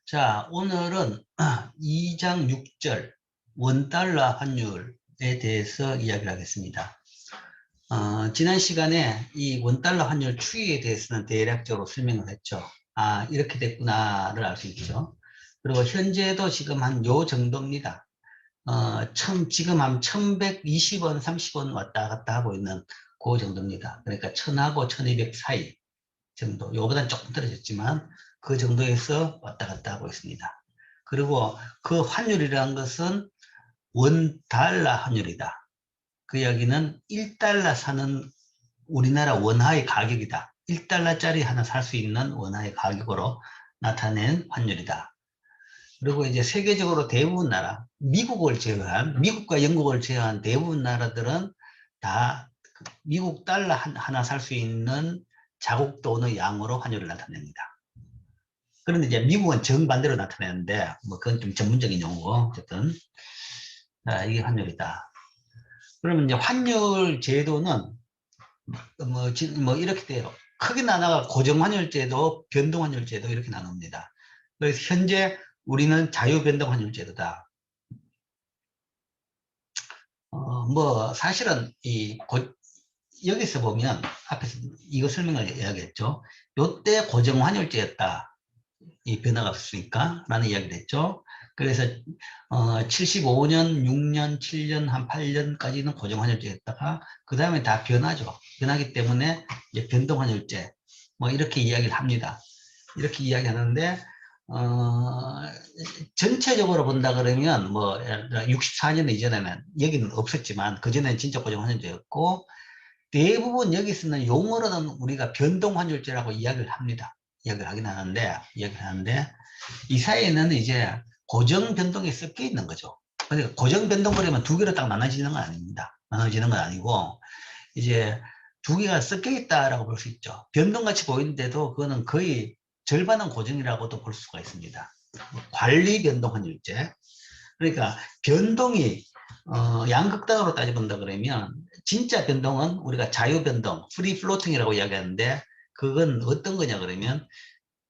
자, 오늘은 2장 6절 원달러 환율에 대해서 이야기를 하겠습니다. 지난 시간에 이 원달러 환율 추이에 대해서는 대략적으로 설명을 했죠. 아, 이렇게 됐구나를 알 수 있죠. 그리고 현재도 지금 한 요 정도입니다. 지금 한 1120원, 30원 왔다 갔다 하고 있는 그 정도입니다. 그러니까 1000하고 1200 사이 정도, 요거보다는 조금 떨어졌지만 그 정도에서 왔다 갔다 하고 있습니다. 그리고 그 환율이라는 것은 원달러 환율이다. 그 이야기는 1달러 사는 우리나라 원화의 가격이다. 1달러짜리 하나 살 수 있는 원화의 가격으로 나타낸 환율이다. 그리고 이제 세계적으로 대부분 나라, 미국과 영국을 제외한 대부분 나라들은 다 미국 달러 하나 살 수 있는 자국 돈의 양으로 환율을 나타냅니다. 그런데 이제 미국은 정반대로 나타내는데, 뭐 그건 좀 전문적인 용어고, 어쨌든. 자, 이게 환율이다. 그러면 이제 환율 제도는 뭐 이렇게 돼요. 크게 나눠가 고정환율제도, 변동환율제도 이렇게 나눕니다. 그래서 현재 우리는 자유변동환율제도다. 뭐 사실은 여기서 보면 앞에서 이거 설명을 이야기했죠. 요때 고정환율제였다. 이 변화가 없으니까 라는 이야기를 했죠. 그래서 75년, 6년, 7년, 한 8년까지는 고정환율제였다가 그 다음에 다 변하죠. 변하기 때문에 이제 변동환율제 뭐 이렇게 이야기를 합니다. 이렇게 이야기하는데 전체적으로 본다 그러면 뭐 64년 이전에는 여기는 없었지만 그전에는 진짜 고정환율제였고 대부분 여기 쓰는 용어로는 우리가 변동환율제라고 이야기를 합니다. 이야기를 하는데 이 사이에는 이제 고정 변동이 섞여 있는 거죠. 그러니까 고정 변동 그러면 두 개로 딱 나눠지는 건 아닙니다. 나눠지는 건 아니고 이제 두 개가 섞여 있다라고 볼 수 있죠. 변동같이 보이는데도 그거는 거의 절반은 고정이라고도 볼 수가 있습니다. 관리 변동 환율제. 그러니까 변동이 양극단으로 따져본다 그러면 진짜 변동은 우리가 자유 변동, 프리 플로팅이라고 이야기하는데 그건 어떤 거냐 그러면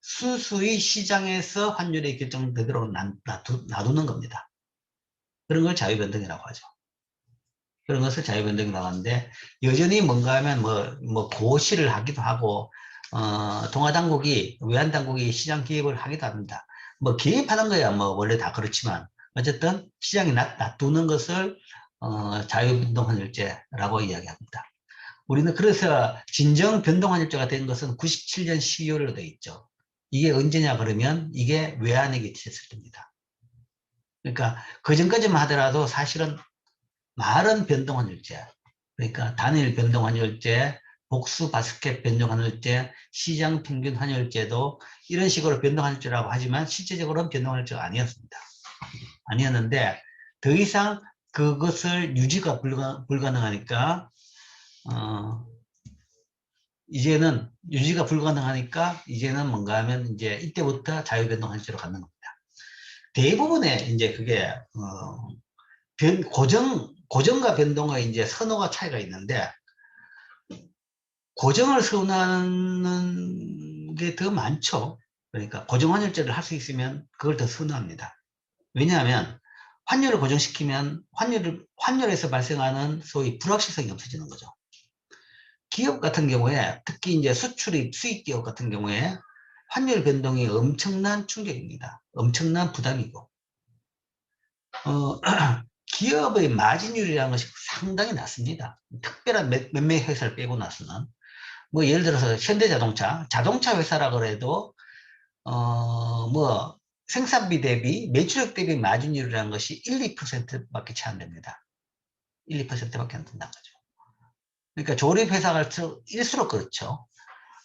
수수의 시장에서 환율이 결정되도록 놔두는 겁니다. 그런 걸 자유 변동이라고 하죠. 그런 것을 자유 변동이라고 하는데 여전히 뭔가 하면 뭐 고시를 하기도 하고 동아당국이 외환당국이 시장 개입을 하기도 합니다. 뭐 개입하는 거야 뭐 원래 다 그렇지만 어쨌든 시장이 놔두는 것을 자유변동환율제라고 이야기합니다. 우리는 그래서 진정 변동환율제가 된 것은 97년 12월로 되어 있죠. 이게 언제냐 그러면 이게 외환위기 됐을 때입니다. 그러니까 그전까지만 하더라도 사실은 말은 변동환율제, 그러니까 단일 변동환율제, 복수 바스켓 변동환율제, 시장 평균 환율제도 이런 식으로 변동환율제라고 하지만 실제적으로는 변동환율제가 아니었습니다. 아니었는데 더 이상 그것을 유지가 불가능하니까 이제는 유지가 불가능하니까 이제는 뭔가 하면 이제 이때부터 자유변동환율제로 가는 겁니다. 대부분의 이제 그게 고정과 변동의 이제 선호가 차이가 있는데 고정을 선호하는 게 더 많죠. 그러니까 고정환율제를 할 수 있으면 그걸 더 선호합니다. 왜냐하면 환율을 고정시키면 환율에서 발생하는 소위 불확실성이 없어지는 거죠. 기업 같은 경우에 특히 이제 수입 기업 같은 경우에 환율 변동이 엄청난 충격입니다. 엄청난 부담이고 기업의 마진율이라는 것이 상당히 낮습니다. 특별한 몇몇 회사를 빼고 나서는 뭐 예를 들어서 자동차 회사라 그래도 뭐 생산비 대비 매출액 대비 마진율이라는 것이 1, 2%밖에 채 안 됩니다. 1, 2%밖에 안 된다는 거죠. 그러니까 조립회사일수록 그렇죠.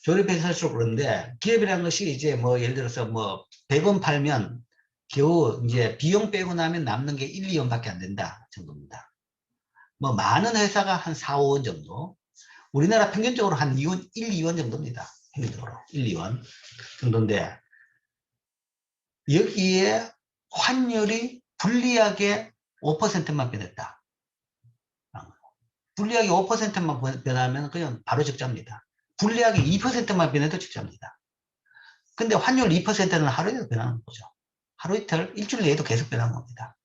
조립회사일수록 그런데 기업이라는 것이 이제 뭐 예를 들어서 뭐 100원 팔면 겨우 이제 비용 빼고 나면 남는 게 1, 2원밖에 안 된다 정도입니다. 뭐 많은 회사가 한 4, 5원 정도. 우리나라 평균적으로 한 2원, 1, 2원 정도입니다. 평균적으로 1, 2원 정도인데 여기에 환율이 불리하게 5%만 변했다. 불리하게 5%만 변하면 그냥 바로 적자입니다. 불리하게 2%만 변해도 적자입니다. 근데 환율 2%는 하루 이틀 변하는 거죠. 하루 이틀, 일주일 내에도 계속 변하는 겁니다.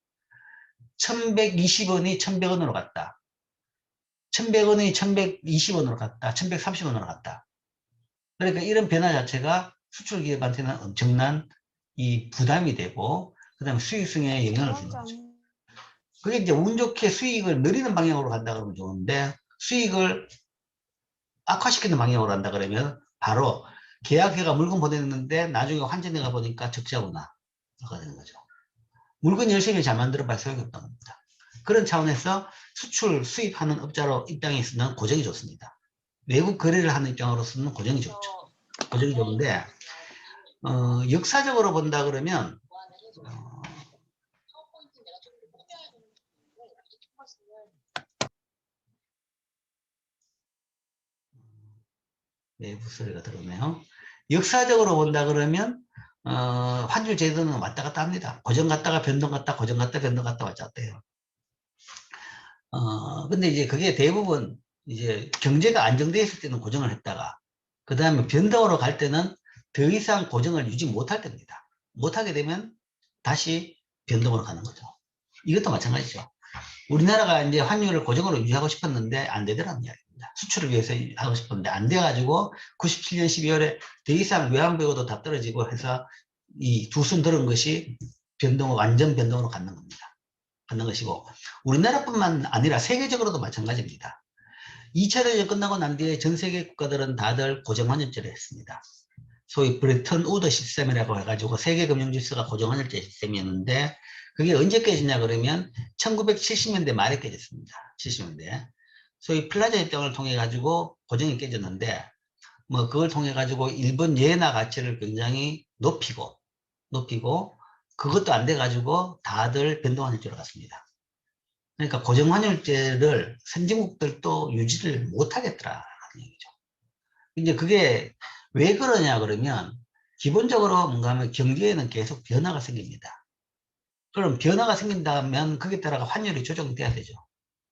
1120원이 1100원으로 갔다. 1100원이 1120원으로 갔다. 1130원으로 갔다. 그러니까 이런 변화 자체가 수출 기업한테는 엄청난 이 부담이 되고, 그 다음에 수익성에 영향을 주는 거죠. 그게 이제 운 좋게 수익을 늘리는 방향으로 간다 그러면 좋은데, 수익을 악화시키는 방향으로 간다 그러면 바로 계약해가 물건 보냈는데 나중에 환전해가 보니까 적자구나. 그렇게 되는 거죠. 물건 열심히 잘 만들어 봐야 소용이 없다는 겁니다. 그런 차원에서 수출 수입하는 업자로 입장에서는 고정이 좋습니다. 외국 거래를 하는 입장으로서는 고정이 좋죠. 고정이 좋은데 역사적으로 본다 그러면 외부 소리가 들어오네요. 역사적으로 본다 그러면 환율 제도는 왔다 갔다 합니다. 고정 갔다가 변동 갔다 고정 갔다 변동 갔다 왔다 갔다 해요. 근데 이제 그게 대부분 이제 경제가 안정되어 있을 때는 고정을 했다가 그 다음에 변동으로 갈 때는 더 이상 고정을 유지 못할 때입니다. 못하게 되면 다시 변동으로 가는 거죠. 이것도 마찬가지죠. 우리나라가 이제 환율을 고정으로 유지하고 싶었는데 안 되더라는 이야기입니다. 수출을 위해서 하고 싶었는데 안 돼가지고 97년 12월에 더 이상 외환보고도 다 떨어지고 해서 이 두 손 들은 것이 완전 변동으로 갖는 겁니다. 갖는 것이고 우리나라뿐만 아니라 세계적으로도 마찬가지입니다. 2차 대전 끝나고 난 뒤에 전 세계 국가들은 다들 고정환율제를 했습니다. 소위 브레튼 우드 시스템이라고 해가지고 세계 금융 질서가 고정환율제 시스템이었는데 그게 언제 깨지냐 그러면 1970년대 말에 깨졌습니다. 70년대. 소위 플라자 협정을 통해 가지고 고정이 깨졌는데 뭐 그걸 통해 가지고 일본 예나 가치를 굉장히 높이고 그것도 안 돼 가지고 다들 변동환율제로 갔습니다. 그러니까 고정환율제를 선진국들도 유지를 못하겠더라는 얘기죠. 이제 그게 왜 그러냐 그러면 기본적으로 뭔가 하면 경제에는 계속 변화가 생깁니다. 그럼 변화가 생긴다면 거기에 따라 환율이 조정돼야 되죠.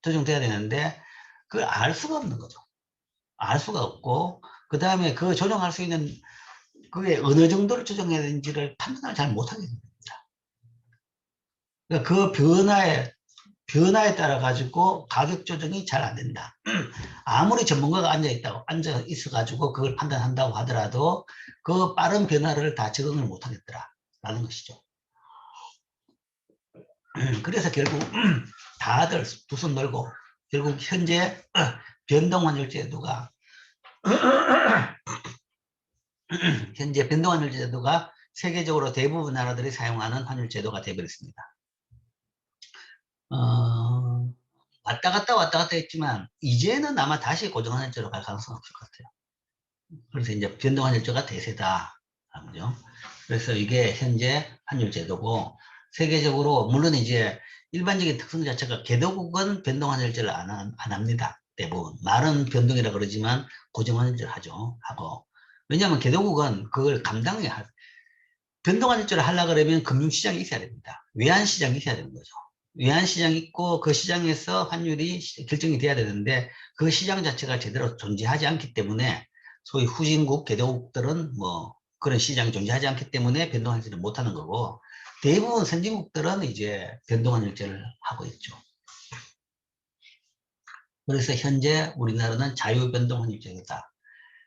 조정돼야 되는데 그걸 알 수가 없는 거죠. 알 수가 없고 그 다음에 그 조정할 수 있는 그게 어느 정도를 조정해야 되는지를 판단을 잘 못하게 됩니다. 그러니까 그 변화에 따라 가지고 가격 조정이 잘 안 된다. 아무리 전문가가 앉아 있어 가지고 그걸 판단한다고 하더라도 그 빠른 변화를 다 적응을 못 하겠더라라는 것이죠. 그래서 결국 다들 두 손 놀고 결국 현재 변동환율 제도가 현재 변동환율 제도가 세계적으로 대부분 나라들이 사용하는 환율 제도가 되어버렸습니다. 왔다 갔다 했지만 이제는 아마 다시 고정환율제로 갈 가능성은 없을 것 같아요. 그래서 이제 변동환율제가 대세다. 그죠? 그래서 이게 현재 환율제도고 세계적으로 물론 이제 일반적인 특성 자체가 개도국은 변동환율제를 안 합니다. 대부분 말은 변동이라 그러지만 고정환율제를 하고 왜냐하면 개도국은 그걸 변동환율제를 하려고 그러면 금융시장이 있어야 됩니다. 외환시장이 있어야 되는 거죠. 외환시장이 있고 그 시장에서 환율이 결정이 돼야 되는데 그 시장 자체가 제대로 존재하지 않기 때문에 소위 후진국, 개도국들은 뭐 그런 시장이 존재하지 않기 때문에 변동환율제를 못하는 거고 대부분 선진국들은 이제 변동환율제를 하고 있죠. 그래서 현재 우리나라는 자유변동환율제다.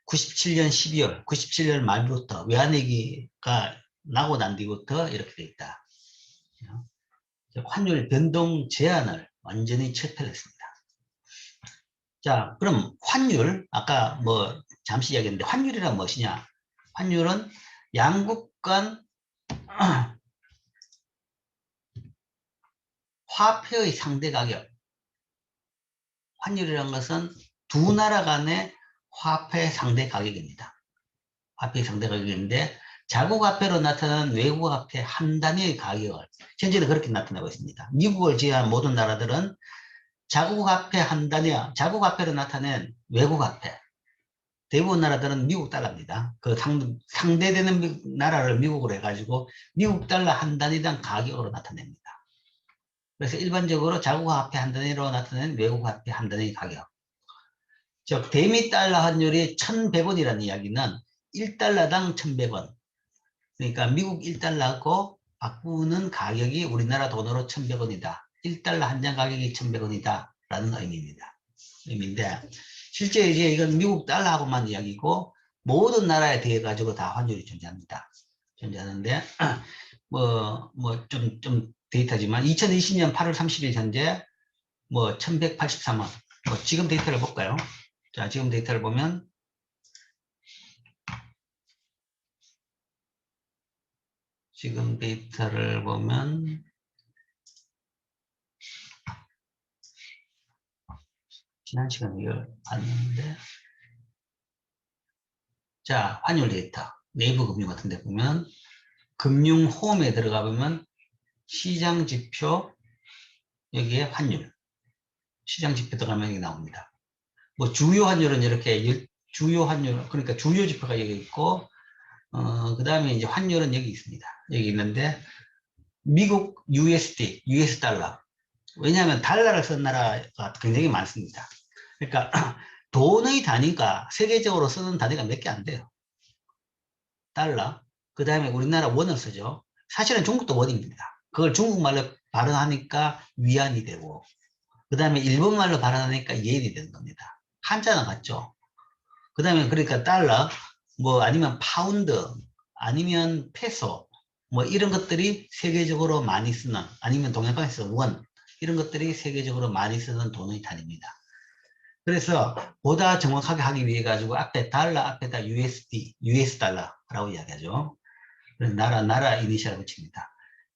97년 12월, 97년 말부터 외환위기가 나고 난 뒤부터 이렇게 돼 있다. 환율 변동 제한을 완전히 철폐했습니다. 자, 그럼 환율, 아까 뭐 잠시 이야기했는데 환율이란 무엇이냐? 환율은 양국 간 화폐의 상대 가격. 환율이란 것은 두 나라 간의 화폐 상대 가격입니다. 화폐 상대 가격인데 자국 화폐로 나타나는 외국 화폐 한 단위의 가격을 현재는 그렇게 나타내고 있습니다. 미국을 제외한 모든 나라들은 자국 화폐 한 단위와 자국 화폐로 나타낸 외국 화폐 대부분 나라들은 미국 달러입니다. 그 상대되는 나라를 미국으로 해가지고 미국 달러 한 단위당 가격으로 나타냅니다. 그래서 일반적으로 자국 화폐 한 단위로 나타낸 외국 화폐 한 단위의 가격. 즉 대미 달러 환율이 1,100원이라는 이야기는 1달러당 1,100원, 그러니까 미국 1달러고 바꾸는 가격이 우리나라 돈으로 1,100원이다. 1달러 한 장 가격이 1,100원이다. 라는 의미인데, 실제 이제 이건 미국 달러하고만 이야기고, 모든 나라에 대해 가지고 다 환율이 존재합니다. 존재하는데, 좀 데이터지만, 2020년 8월 30일 현재, 1183원. 지금 데이터를 볼까요? 자, 지금 데이터를 보면, 지난 시간에 이걸 봤는데, 자, 환율 데이터. 네이버 금융 같은 데 보면, 금융 홈에 들어가 보면, 시장 지표, 여기에 환율. 시장 지표 들어가면 여기 나옵니다. 주요 환율은 이렇게, 주요 환율, 그러니까 주요 지표가 여기 있고, 그 다음에 이제 환율은 여기 있습니다. 여기 있는데, 미국 USD, US 달러. 왜냐하면 달러를 쓴 나라가 굉장히 많습니다. 그러니까 돈의 단위가 세계적으로 쓰는 단위가 몇 개 안 돼요. 달러. 그 다음에 우리나라 원을 쓰죠. 사실은 중국도 원입니다. 그걸 중국말로 발언하니까 위안이 되고, 그 다음에 일본말로 발언하니까 예인이 되는 겁니다. 한자는 같죠. 그 다음에 그러니까 달러, 아니면 파운드, 아니면 페소, 이런 것들이 세계적으로 많이 쓰는, 아니면 동양권에서 원, 이런 것들이 세계적으로 많이 쓰는 돈의 단위입니다. 그래서 보다 정확하게 하기 위해 가지고 앞에 달러 앞에다 USD, US 달러라고 이야기하죠. 그래서 나라 이니셜을 붙입니다.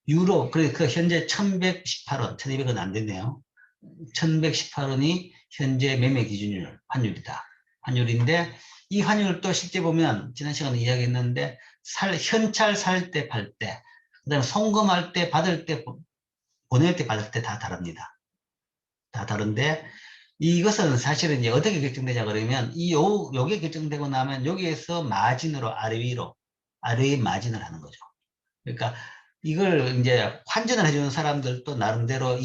유로, 그 현재 1118원, 1200원 안 됐네요. 1118원이 현재 매매 기준율, 환율인데, 이 환율도 실제 보면, 지난 시간에 이야기했는데, 현찰 살 때, 팔 때, 그 다음에 송금할 때, 받을 때, 보낼 때, 받을 때 다 다릅니다. 다 다른데, 이것은 사실은 이제 어떻게 결정되냐 그러면, 요게 결정되고 나면, 여기에서 마진으로 아래 위로, 아래 마진을 하는 거죠. 그러니까, 이걸 이제 환전을 해주는 사람들도 나름대로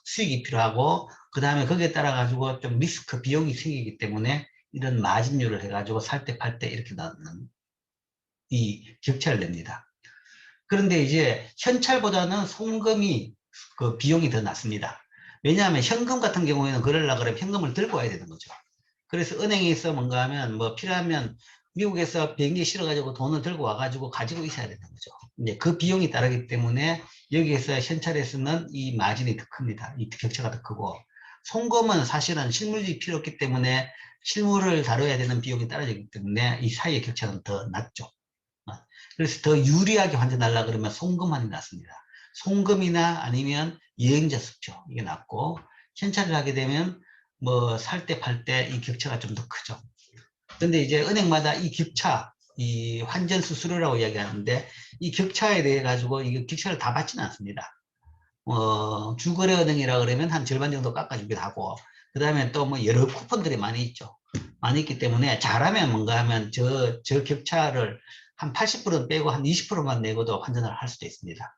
수익이 필요하고, 그 다음에 거기에 따라 가지고 좀 리스크 비용이 생기기 때문에 이런 마진율을 해가지고 살 때 팔 때 이렇게 넣는 이 격차를 냅니다. 그런데 이제 현찰보다는 송금이 그 비용이 더 낮습니다. 왜냐하면 현금 같은 경우에는 그러려고 그러면 현금을 들고 와야 되는 거죠. 그래서 은행에서 뭔가 하면 필요하면 미국에서 비행기 실어가지고 돈을 들고 와가지고 가지고 있어야 되는 거죠. 이제 그 비용이 따르기 때문에 여기에서 현찰에서는 이 마진이 더 큽니다. 이 격차가 더 크고, 송금은 사실은 실물이 필요 없기 때문에 실물을 다뤄야 되는 비용이 따라지기 때문에 이 사이의 격차는 더 낮죠. 그래서 더 유리하게 환전하려고 그러면 송금환이 낫습니다. 송금이나 아니면 여행자 수표, 이게 낫고, 현찰을 하게 되면 살 때 팔 때 이 격차가 좀 더 크죠. 근데 이제 은행마다 이 격차, 이 환전 수수료라고 이야기하는데, 이 격차에 대해 가지고 이 격차를 다 받지는 않습니다. 주거래은행이라 그러면 한 절반 정도 깎아주기도 하고, 그 다음에 또 여러 쿠폰들이 많이 있죠. 많이 있기 때문에 잘하면 뭔가 하면 저 격차를 한 80% 빼고 한 20%만 내고도 환전을 할 수도 있습니다.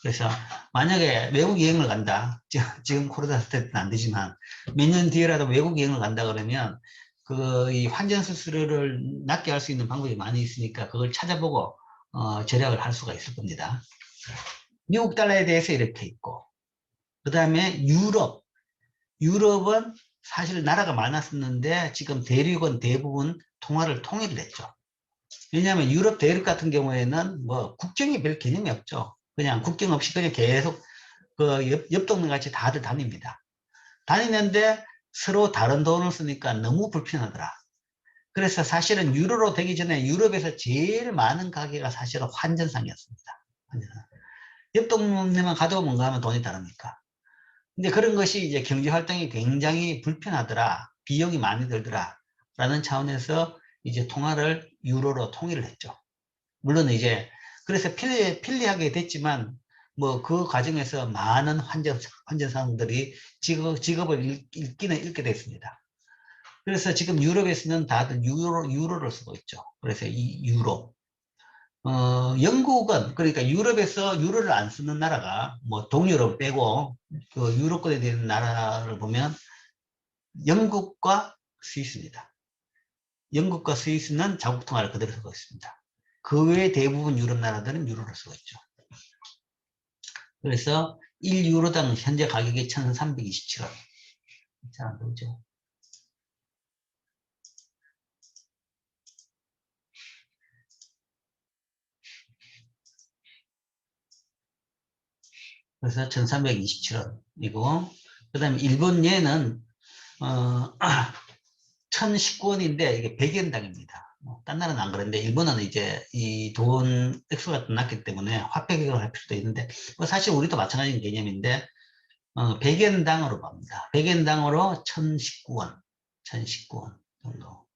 그래서 만약에 외국 여행을 간다. 지금 코로나 때는 안 되지만 몇 년 뒤에라도 외국 여행을 간다 그러면 이 환전 수수료를 낮게 할 수 있는 방법이 많이 있으니까 그걸 찾아보고 절약을 할 수가 있을 겁니다. 미국 달러에 대해서 이렇게 있고, 그 다음에 유럽은 사실 나라가 많았었는데 지금 대륙은 대부분 통화를 통일을 했죠. 왜냐하면 유럽 대륙 같은 경우에는 국경이 별 개념이 없죠. 그냥 국경 없이 그냥 계속 옆 동네 같이 다들 다닙니다. 다니는데 서로 다른 돈을 쓰니까 너무 불편하더라. 그래서 사실은 유로로 되기 전에 유럽에서 제일 많은 가게가 사실은 환전상이었습니다. 옆 동네만 가도 뭔가 하면 돈이 다르니까. 근데 그런 것이 이제 경제 활동이 굉장히 불편하더라. 비용이 많이 들더라. 라는 차원에서 이제 통화를 유로로 통일을 했죠. 물론 이제 그래서 편리하게 됐지만 그 과정에서 많은 환전사들이 직업을 잃기는 잃게 됐습니다. 그래서 지금 유럽에서는 다들 유로를 쓰고 있죠. 그래서 이 유로. 영국은, 그러니까 유럽에서 유로를 안 쓰는 나라가, 동유럽 빼고, 그 유로권에 있는 나라를 보면, 영국과 스위스입니다. 영국과 스위스는 자국 통화를 그대로 쓰고 있습니다. 그 외에 대부분 유럽 나라들은 유로를 쓰고 있죠. 그래서 1유로당 현재 가격이 1327원. 잘 안 보이죠? 그래서 1327원이고, 그 다음에 일본 예는, 1019원인데, 이게 100엔당입니다. 딴 나라는 안 그런데, 일본은 이제 이 돈 액수가 낮기 때문에 화폐 개혁을 할 필요도 있는데, 뭐 사실 우리도 마찬가지인 개념인데, 100엔당으로 봅니다. 100엔당으로 1019원, 1019원 정도.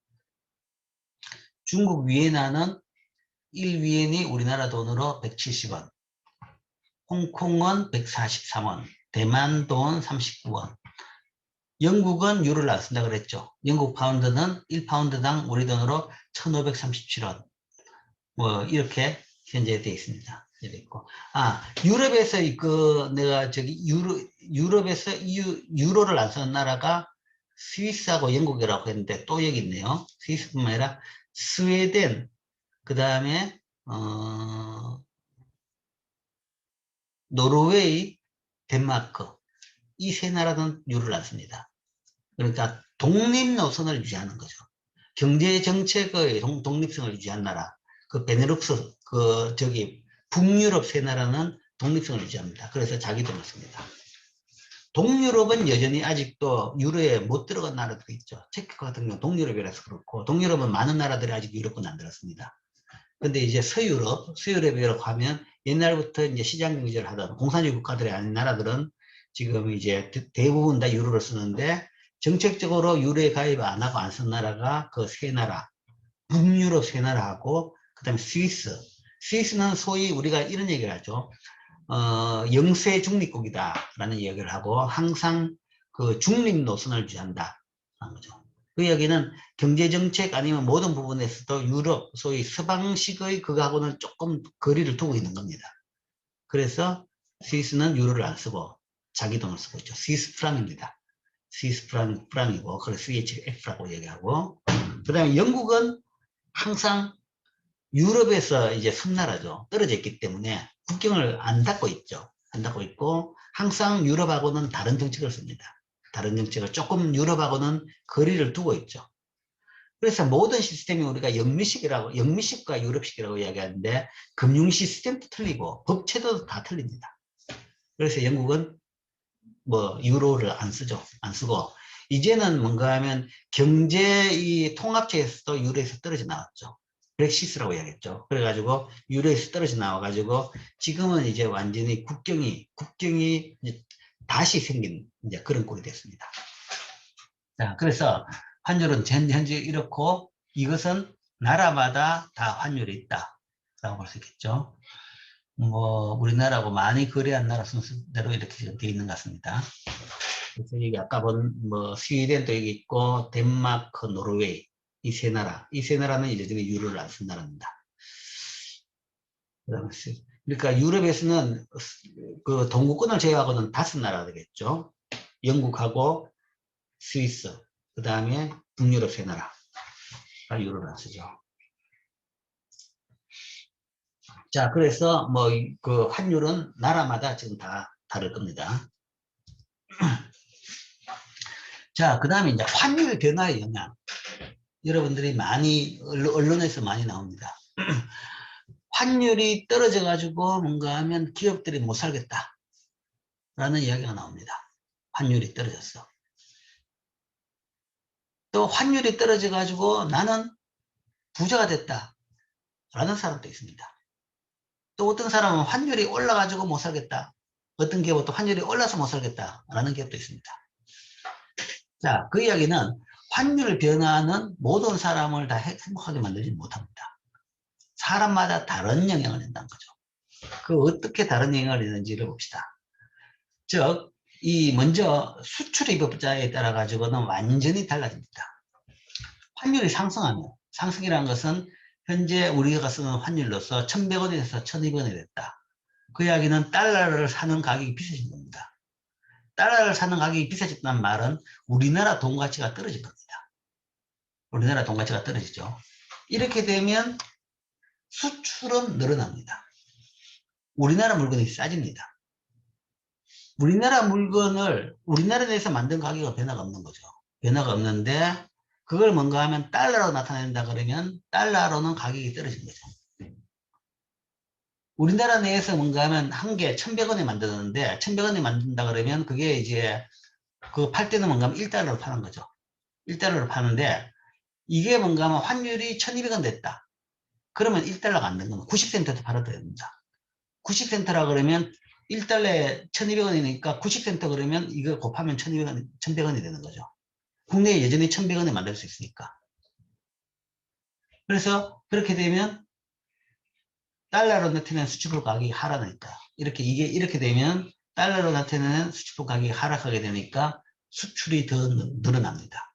중국 위엔화는 1위엔이 우리나라 돈으로 170원, 홍콩은 143원, 대만 돈 39원. 영국은 유로를 안 쓴다 그랬죠. 영국 파운드는 1파운드당 우리 돈으로 1537원. 뭐, 이렇게 현재 되어 있습니다. 이렇게 있고. 유럽에서 내가 유럽에서 유로를 안 쓰는 나라가 스위스하고 영국이라고 했는데 또 여기 있네요. 스위스뿐만 아니라 스웨덴, 그 다음에, 노르웨이, 덴마크. 이 세 나라는 유로를 안 씁니다. 그러니까 독립 노선을 유지하는 거죠. 경제 정책의 독립성을 유지한 나라. 그 베네룩스, 북유럽 세 나라는 독립성을 유지합니다. 그래서 자기 돈을 씁니다. 동유럽은 여전히 아직도 유로에 못 들어간 나라들이 있죠. 체코 같은 경우 동유럽이라서 그렇고, 동유럽은 많은 나라들이 아직 유로권 안 들었습니다. 근데 이제 서유럽이라고 하면 옛날부터 이제 시장 경제를 하던 공산주의 국가들이 아닌 나라들은 지금 이제 대부분 다 유로를 쓰는데 정책적으로 유로에 가입 안 하고 안 쓴 나라가 그 세 나라, 북유럽 세 나라하고 그다음에 스위스는 소위 우리가 이런 얘기를 하죠. 영세 중립국이다라는 얘기를 하고 항상 그 중립 노선을 유지한다 하는 거죠. 그 이야기는 경제정책 아니면 모든 부분에서도 유럽, 소위 서방식의 그거하고는 조금 거리를 두고 있는 겁니다. 그래서 스위스는 유로를 안 쓰고 자기 돈을 쓰고 있죠. 스위스 프랑입니다. 스위스 프랑이고, 그래서 CHF라고 얘기하고, 그 다음에 영국은 항상 유럽에서 이제 섬나라죠. 떨어져 있기 때문에 국경을 안 닫고 있죠. 안 닫고 있고, 항상 유럽하고는 다른 정책을 씁니다. 다른 정책을 조금 유럽하고는 거리를 두고 있죠. 그래서 모든 시스템이 우리가 영미식과 유럽식이라고 이야기하는데, 금융 시스템도 틀리고, 법체도 다 틀립니다. 그래서 영국은 뭐, 유로를 안 쓰죠. 안 쓰고, 이제는 뭔가 하면 경제 이 통합체에서도 유로에서 떨어져 나왔죠. 브렉시스라고 이야기했죠. 그래가지고 유로에서 떨어져 나와가지고 지금은 이제 완전히 국경이 이제 다시 생긴 이제 그런 꼴이 됐습니다. 자, 그래서 환율은 현재 이렇고 이것은 나라마다 다 환율이 있다라고 볼 수 있겠죠. 뭐 우리나라하고 많이 거래한 나라 순서대로 이렇게 지금 되어 있는 것 같습니다. 그래서 여기 아까 본 뭐 스웨덴도 여기 있고 덴마크, 노르웨이 이 세 나라는 이제 유로를 안 쓴 나라입니다. 그러니까 유럽에서는 그 동구권을 제외하고는 5나라가 되겠죠. 영국하고 스위스, 그 다음에 북유럽 세 나라가 유로를 안 쓰죠. 자, 그래서 뭐 그 환율은 나라마다 지금 다 다를 겁니다. 자, 그 다음에 이제 환율 변화의 영향. 여러분들이 많이, 언론에서 많이 나옵니다. 환율이 떨어져가지고 뭔가 하면 기업들이 못 살겠다. 라는 이야기가 나옵니다. 환율이 떨어졌어. 또 환율이 떨어져가지고 나는 부자가 됐다. 라는 사람도 있습니다. 또 어떤 사람은 환율이 올라가지고 못 살겠다. 어떤 기업은 또 환율이 올라서 못 살겠다. 라는 기업도 있습니다. 자, 그 이야기는 환율 변화는 모든 사람을 다 행복하게 만들지 못합니다. 사람마다 다른 영향을 낸다는 거죠. 그 어떻게 다른 영향을 내는지를 봅시다. 즉, 먼저 수출입업자에 따라 가지고는 완전히 달라집니다. 환율이 상승하면, 상승이라는 것은 현재 우리가 쓰는 환율로서 1,100원에서 1,200원이 됐다. 그 이야기는 달러를 사는 가격이 비싸진 겁니다. 달러를 사는 가격이 비싸졌다는 말은 우리나라 돈 가치가 떨어질 겁니다. 우리나라 돈 가치가 떨어지죠. 이렇게 되면 수출은 늘어납니다. 우리나라 물건이 싸집니다. 우리나라 물건을 우리나라 내에서 만든 가격은 변화가 없는 거죠. 변화가 없는데 그걸 뭔가 하면 달러로 나타낸다 그러면 달러로는 가격이 떨어진 거죠. 우리나라 내에서 뭔가 하면 한 개 1,100원에 만드는데 1,100원에 만든다 그러면 그게 이제 그 팔 때는 뭔가 하면 1달러로 파는 거죠. 1달러로 파는데 이게 뭔가 하면 환율이 1,200원 됐다. 그러면 1달러가 안 되는 겁니다. 90센트도 팔아도 됩니다. 90센트라 그러면 1달러에 1,200원이니까 90센트 그러면 이걸 곱하면 1,200원, 1,100원이 되는 거죠. 국내에 여전히 1,100원에 만들 수 있으니까. 그래서 그렇게 되면 달러로 나타내는 수출품 가격이 하락하니까 이렇게 되면 달러로 나타내는 수출품 가격이 하락하게 되니까 수출이 더 늘어납니다.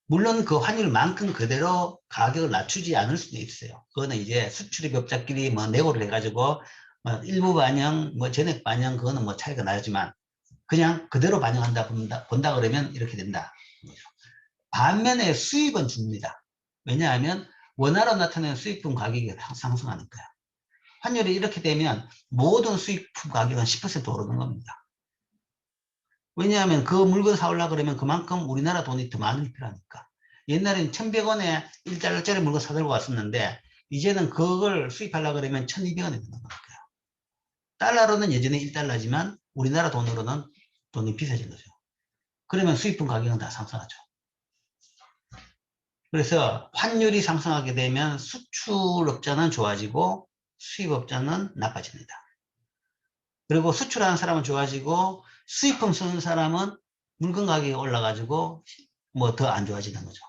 물론 그 환율만큼 그대로 가격을 낮추지 않을 수도 있어요. 그거는 이제 수출입업자끼리 뭐 내고를 해가지고 뭐 일부 반영, 뭐 전액 반영 그거는 뭐 차이가 나지만 그냥 그대로 반영한다 본다 그러면 이렇게 된다. 반면에 수입은 줍니다. 왜냐하면 원화로 나타내는 수입품 가격이 상승하니까요. 환율이 이렇게 되면 모든 수입품 가격은 10% 오르는 겁니다. 왜냐하면 그 물건 사오려고 그러면 그만큼 우리나라 돈이 더 많이 필요하니까. 옛날엔 1,100원에 1달러짜리 물건 사들고 왔었는데 이제는 그걸 수입하려고 그러면 1,200원이 되는 거니까요. 달러로는 여전히 1달러지만 우리나라 돈으로는 돈이 비싸진 거죠. 그러면 수입품 가격은 다 상승하죠. 그래서 환율이 상승하게 되면 수출업자는 좋아지고 수입업자는 나빠집니다. 그리고 수출하는 사람은 좋아지고 수입품 쓰는 사람은 물건 가격이 올라가지고 뭐 더 안 좋아지는 거죠.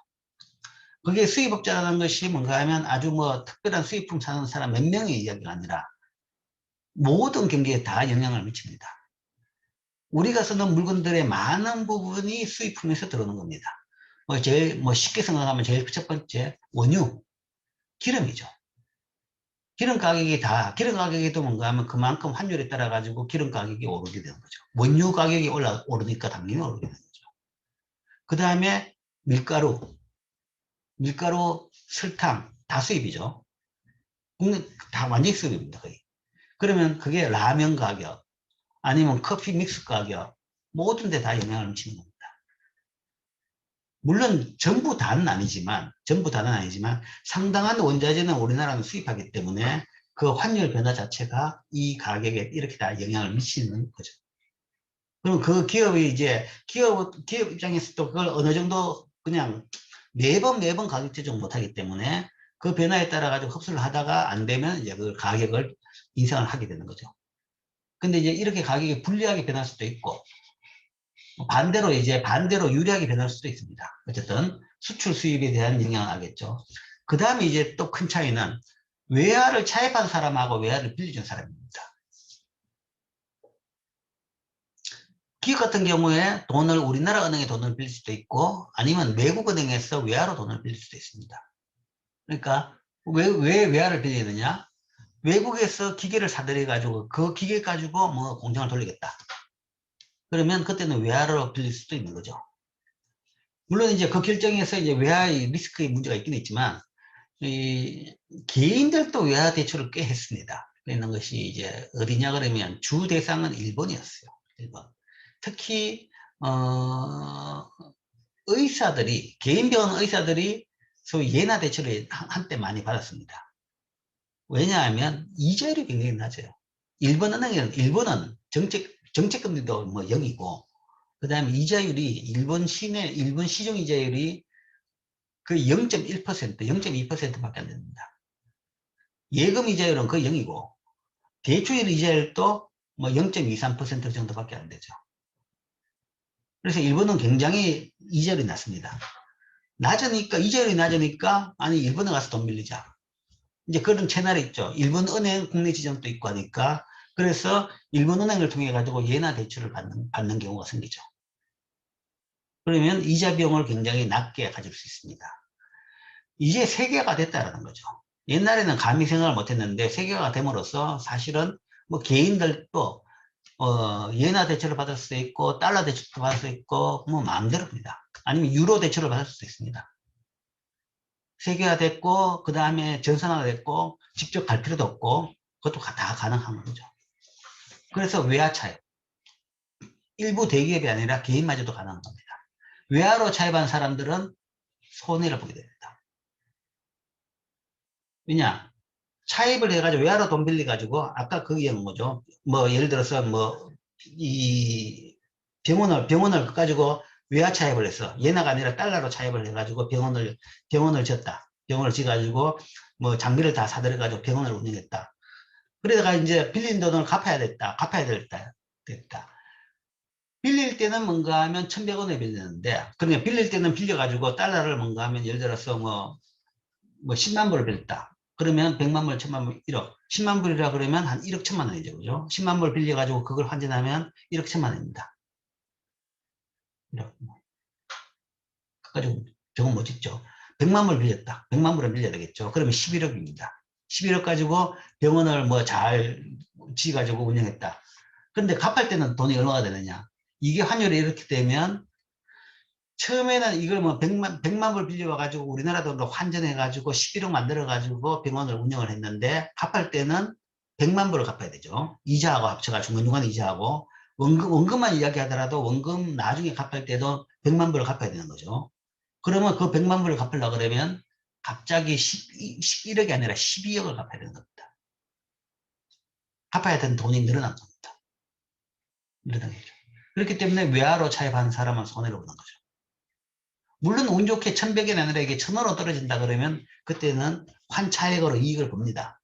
그게 수입업자라는 것이 뭔가 하면 아주 뭐 특별한 수입품 사는 사람 몇 명의 이야기가 아니라 모든 경기에 다 영향을 미칩니다. 우리가 쓰는 물건들의 많은 부분이 수입품에서 들어오는 겁니다. 제일 쉽게 생각하면 제일 첫 번째 원유, 기름이죠. 기름 가격에도 뭔가 하면 그만큼 환율에 따라 가지고 기름 가격이 오르게 되는 거죠. 원유 가격이 오르니까 당연히 오르게 되는 거죠. 그 다음에 밀가루, 설탕 다 수입이죠. 국내 다 완전히 수입입니다. 거의. 그러면 그게 라면 가격 아니면 커피 믹스 가격 모든 데 다 영향을 미치는 겁니다. 물론 전부 다는 아니지만 상당한 원자재는 우리나라는 수입하기 때문에 그 환율 변화 자체가 이 가격에 이렇게 다 영향을 미치는 거죠. 그럼 그 기업이 이제 기업 입장에서도 그걸 어느 정도 그냥 매번 가격 조정 못하기 때문에 그 변화에 따라 가지고 흡수를 하다가 안 되면 이제 그 가격을 인상을 하게 되는 거죠. 근데 이제 이렇게 가격이 불리하게 변할 수도 있고 반대로 유리하게 변할 수도 있습니다. 어쨌든 수출 수입에 대한 영향을 알겠죠. 그 다음에 이제 또 큰 차이는 외화를 차입한 사람하고 외화를 빌려준 사람입니다. 기업 같은 경우에 우리나라 은행에 돈을 빌릴 수도 있고 아니면 외국 은행에서 외화로 돈을 빌릴 수도 있습니다. 그러니까 왜 외화를 빌리느냐? 외국에서 기계를 사들여 가지고 그 기계 가지고 뭐 공장을 돌리겠다. 그러면 그때는 외화로 빌릴 수도 있는 거죠. 물론 이제 그 결정에서 이제 외화의 리스크의 문제가 있긴 있지만 이 개인들도 외화 대출을 꽤 했습니다. 그런 것이 이제 어디냐 그러면 주 대상은 일본이었어요. 일본. 특히 개인 병원 의사들이 소위 예나 대출을 한때 많이 받았습니다. 왜냐하면 이자율이 굉장히 낮아요. 일본은 정책금리도 뭐 0이고 그 다음에 이자율이 일본 시중 이자율이 그 0.1%, 0.2%밖에 안 됩니다. 예금 이자율은 거의 0이고 대출 이자율도 뭐 0.23% 정도밖에 안 되죠. 그래서 일본은 굉장히 이자율이 낮습니다. 이자율이 낮으니까 아니 일본에 가서 돈 빌리자. 이제 그런 채널이 있죠. 일본 은행 국내 지점도 있고 하니까 그래서 일본 은행을 통해 가지고 예나 대출을 받는 경우가 생기죠. 그러면 이자 비용을 굉장히 낮게 가질 수 있습니다. 이제 세계화가 됐다는 거죠. 옛날에는 감히 생각을 못했는데 세계화가 됨으로써 사실은 뭐 개인들도 예나 대출을 받을 수 있고 달러 대출도 받을 수 있고 뭐 마음대로입니다. 아니면 유로 대출을 받을 수도 있습니다. 세계화됐고 그 다음에 전산화가 됐고 직접 갈 필요도 없고 그것도 다 가능한 거죠. 그래서 외화 차입. 일부 대기업이 아니라 개인마저도 가능한 겁니다. 외화로 차입한 사람들은 손해를 보게 됩니다. 왜냐? 차입을 해가지고 외화로 돈 빌려가지고 아까 그 얘기한 거죠. 뭐 예를 들어서 뭐 이 병원을 가지고 외화 차입을 했어. 예나가 아니라 달러로 차입을 해가지고 병원을 졌다. 병원을 지가지고 뭐 장비를 다 사들여가지고 병원을 운영했다. 그러다가 이제 빌린 돈을 갚아야 됐다. 빌릴 때는 뭔가 하면 1,100원에 빌리는데, 그러니까 빌릴 때는 빌려가지고 달러를 뭔가 하면 예를 들어서 뭐 10만 불을 빌렸다. 그러면 100만 불, 1000만 불, 1억. 10만 불이라 그러면 한 1억 1천만 원이죠. 그죠? 10만 불 빌려가지고 그걸 환전하면 1억 1천만 원입니다. 1억. 그까지 저건 못 짓죠. 100만 불 빌렸다. 100만 불을 빌려야 되겠죠. 그러면 11억입니다. 11억 가지고 병원을 뭐 잘 지어가지고 운영했다. 그런데 갚을 때는 돈이 얼마가 되느냐. 이게 환율이 이렇게 되면 처음에는 이걸 뭐 100만 불 빌려와가지고 우리나라 돈으로 환전해가지고 11억 만들어가지고 병원을 운영을 했는데 갚을 때는 100만 불을 갚아야 되죠. 이자하고 합쳐가 중간중간 이자하고 원금만 이야기하더라도 원금 나중에 갚을 때도 100만 불을 갚아야 되는 거죠. 그러면 그 100만 불을 갚으려고 그러면 갑자기 11억이 아니라 12억을 갚아야 되는 겁니다. 갚아야 되는 돈이 늘어난 겁니다. 늘어난 거죠. 그렇기 때문에 외화로 차입하는 사람은 손해를 보는 거죠. 물론 운 좋게 1,100원이 아니라 이게 1,000원으로 떨어진다 그러면 그때는 환차익으로 이익을 봅니다.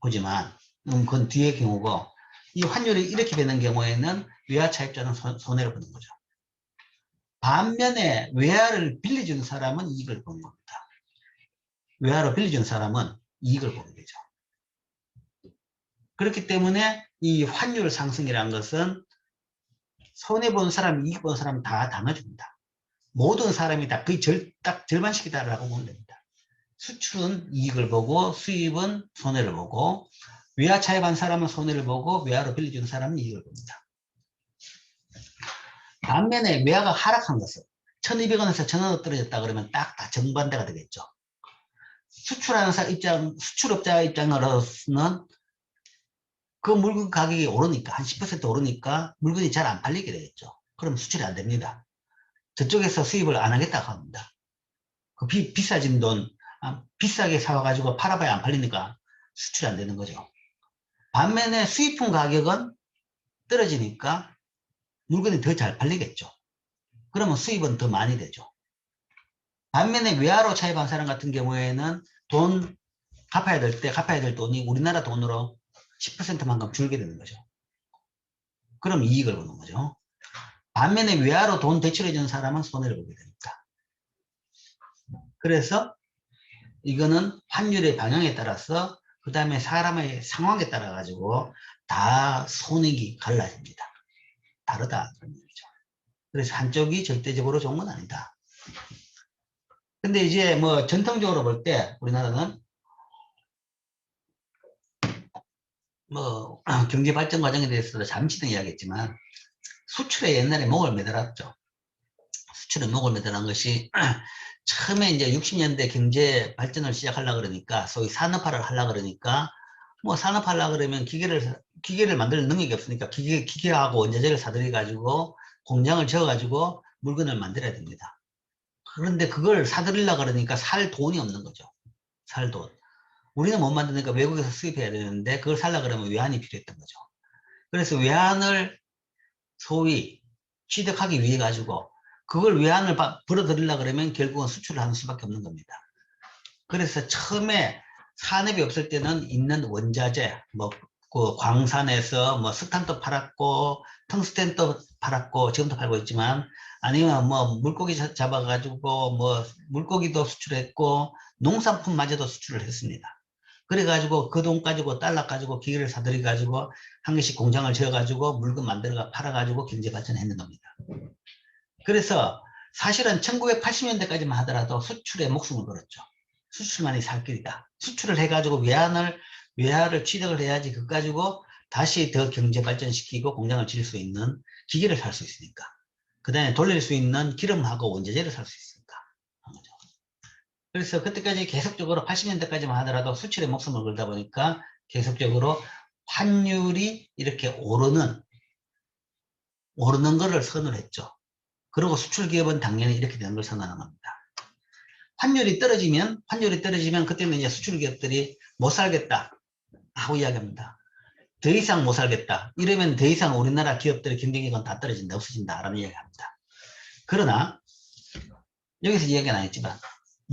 보지만 그건 뒤의 경우고 이 환율이 이렇게 되는 경우에는 외화 차입자는 손해를 보는 거죠. 반면에 외화를 빌려주는 사람은 이익을 보는 겁니다. 외화로 빌려주는 사람은 이익을 보게 되죠. 그렇기 때문에 이 환율 상승이라는 것은 손해본 사람, 이익 본 사람 다 나눠줍니다. 모든 사람이 다 거의 딱 절반씩이다라고 보면 됩니다. 수출은 이익을 보고 수입은 손해를 보고 외화 차입한 사람은 손해를 보고 외화로 빌려주는 사람은 이익을 봅니다. 반면에 외화가 하락한 것은 1,200원에서 1,000원으로 떨어졌다 그러면 딱 다 정반대가 되겠죠. 수출업자 입장으로서는 그 물건 가격이 오르니까 한 10% 오르니까 물건이 잘 안 팔리게 되겠죠. 그럼 수출이 안 됩니다. 저쪽에서 수입을 안 하겠다고 합니다. 그 비싸진 돈 비싸게 사와가지고 팔아봐야 안 팔리니까 수출이 안 되는 거죠. 반면에 수입품 가격은 떨어지니까 물건이 더 잘 팔리겠죠. 그러면 수입은 더 많이 되죠. 반면에 외화로 차입한 사람 같은 경우에는 돈 갚아야 될 돈이 우리나라 돈으로 10%만큼 줄게 되는 거죠. 그럼 이익을 보는 거죠. 반면에 외화로 돈 대출해 주는 사람은 손해를 보게 됩니다. 그래서 이거는 환율의 방향에 따라서 그 다음에 사람의 상황에 따라 가지고 다 손익이 갈라집니다. 다르다. 그래서 한쪽이 절대적으로 좋은 건 아니다. 근데 이제 뭐 전통적으로 볼 때 우리나라는 뭐 경제 발전 과정에 대해서도 잠시 이야기했지만 수출에 옛날에 목을 매달았죠. 수출에 목을 매달은 것이 처음에 이제 60년대 경제 발전을 시작하려고 그러니까 소위 산업화를 하려고 그러니까 뭐 산업화하려고 그러면 기계를 만들 능력이 없으니까 기계하고 원자재를 사들여 가지고 공장을 지어 가지고 물건을 만들어야 됩니다. 그런데 그걸 사들이려고 그러니까 살 돈이 없는 거죠. 살 돈. 우리는 못 만드니까 외국에서 수입해야 되는데 그걸 살려고 그러면 외환이 필요했던 거죠. 그래서 외환을 소위 취득하기 위해 가지고 그걸 외환을 벌어들이려고 그러면 결국은 수출을 하는 수밖에 없는 겁니다. 그래서 처음에 산업이 없을 때는 있는 원자재, 뭐, 그 광산에서 뭐 석탄도 팔았고, 텅스텐도 팔았고, 지금도 팔고 있지만, 아니면 뭐 물고기 잡아가지고 뭐 물고기도 수출했고, 농산품마저도 수출을 했습니다. 그래가지고 그 돈 가지고 달러 가지고 기계를 사들여 가지고 한 개씩 공장을 지어 가지고 물건 만들어 팔아 가지고 경제 발전했는 겁니다. 그래서 사실은 1980년대까지만 하더라도 수출에 목숨을 걸었죠. 수출만이 살 길이다. 수출을 해가지고 외화를 취득을 해야지 그거 가지고 다시 더 경제 발전시키고 공장을 지을 수 있는 기계를 살 수 있으니까. 그 다음에 돌릴 수 있는 기름하고 원자재를 살 수 있으니까. 그래서 그때까지 계속적으로 80년대까지만 하더라도 수출에 목숨을 걸다 보니까 계속적으로 환율이 이렇게 오르는 거를 선을 했죠. 그리고 수출 기업은 당연히 이렇게 되는 걸 선언하는 겁니다. 환율이 떨어지면 그때는 이제 수출 기업들이 못 살겠다 하고 이야기합니다. 더 이상 못 살겠다. 이러면 더 이상 우리나라 기업들의 경쟁력은 다 떨어진다, 없어진다 라는 이야기합니다. 그러나 여기서 이야기가 나왔지만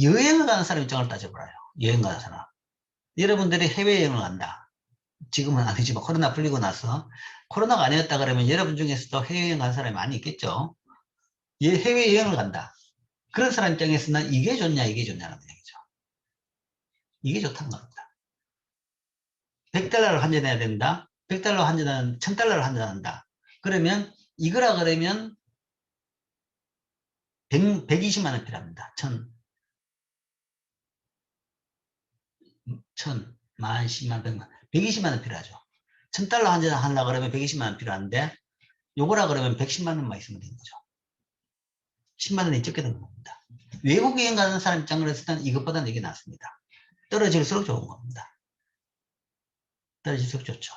여행을 가는 사람 입장을 따져보라요. 여행 가는 사람. 여러분들이 해외여행을 간다. 지금은 아니지만 코로나 풀리고 나서 코로나가 아니었다 그러면 여러분 중에서도 해외여행 간 사람이 많이 있겠죠. 해외여행을 간다. 그런 사람 입장에서는 이게 좋냐 이게 좋냐는 얘기죠. 이게 좋다는 겁니다. 100달러를 환전해야 된다. 100달러 환전하는 1000달러를 환전한다. 그러면 이거라 그러면 120만 원 필요합니다. 1000, 만, 10만, 100만, 120만 원 필요하죠. 1000달러 환전하려고 그러면 120만 원 필요한데 요거라 그러면 110만 원만 있으면 되는 거죠. 10만 원이 적게 되는 겁니다. 외국 여행 가는 사람 입장으로서는 이것보다는 이게 낫습니다. 떨어질수록 좋은 겁니다. 떨어질수록 좋죠.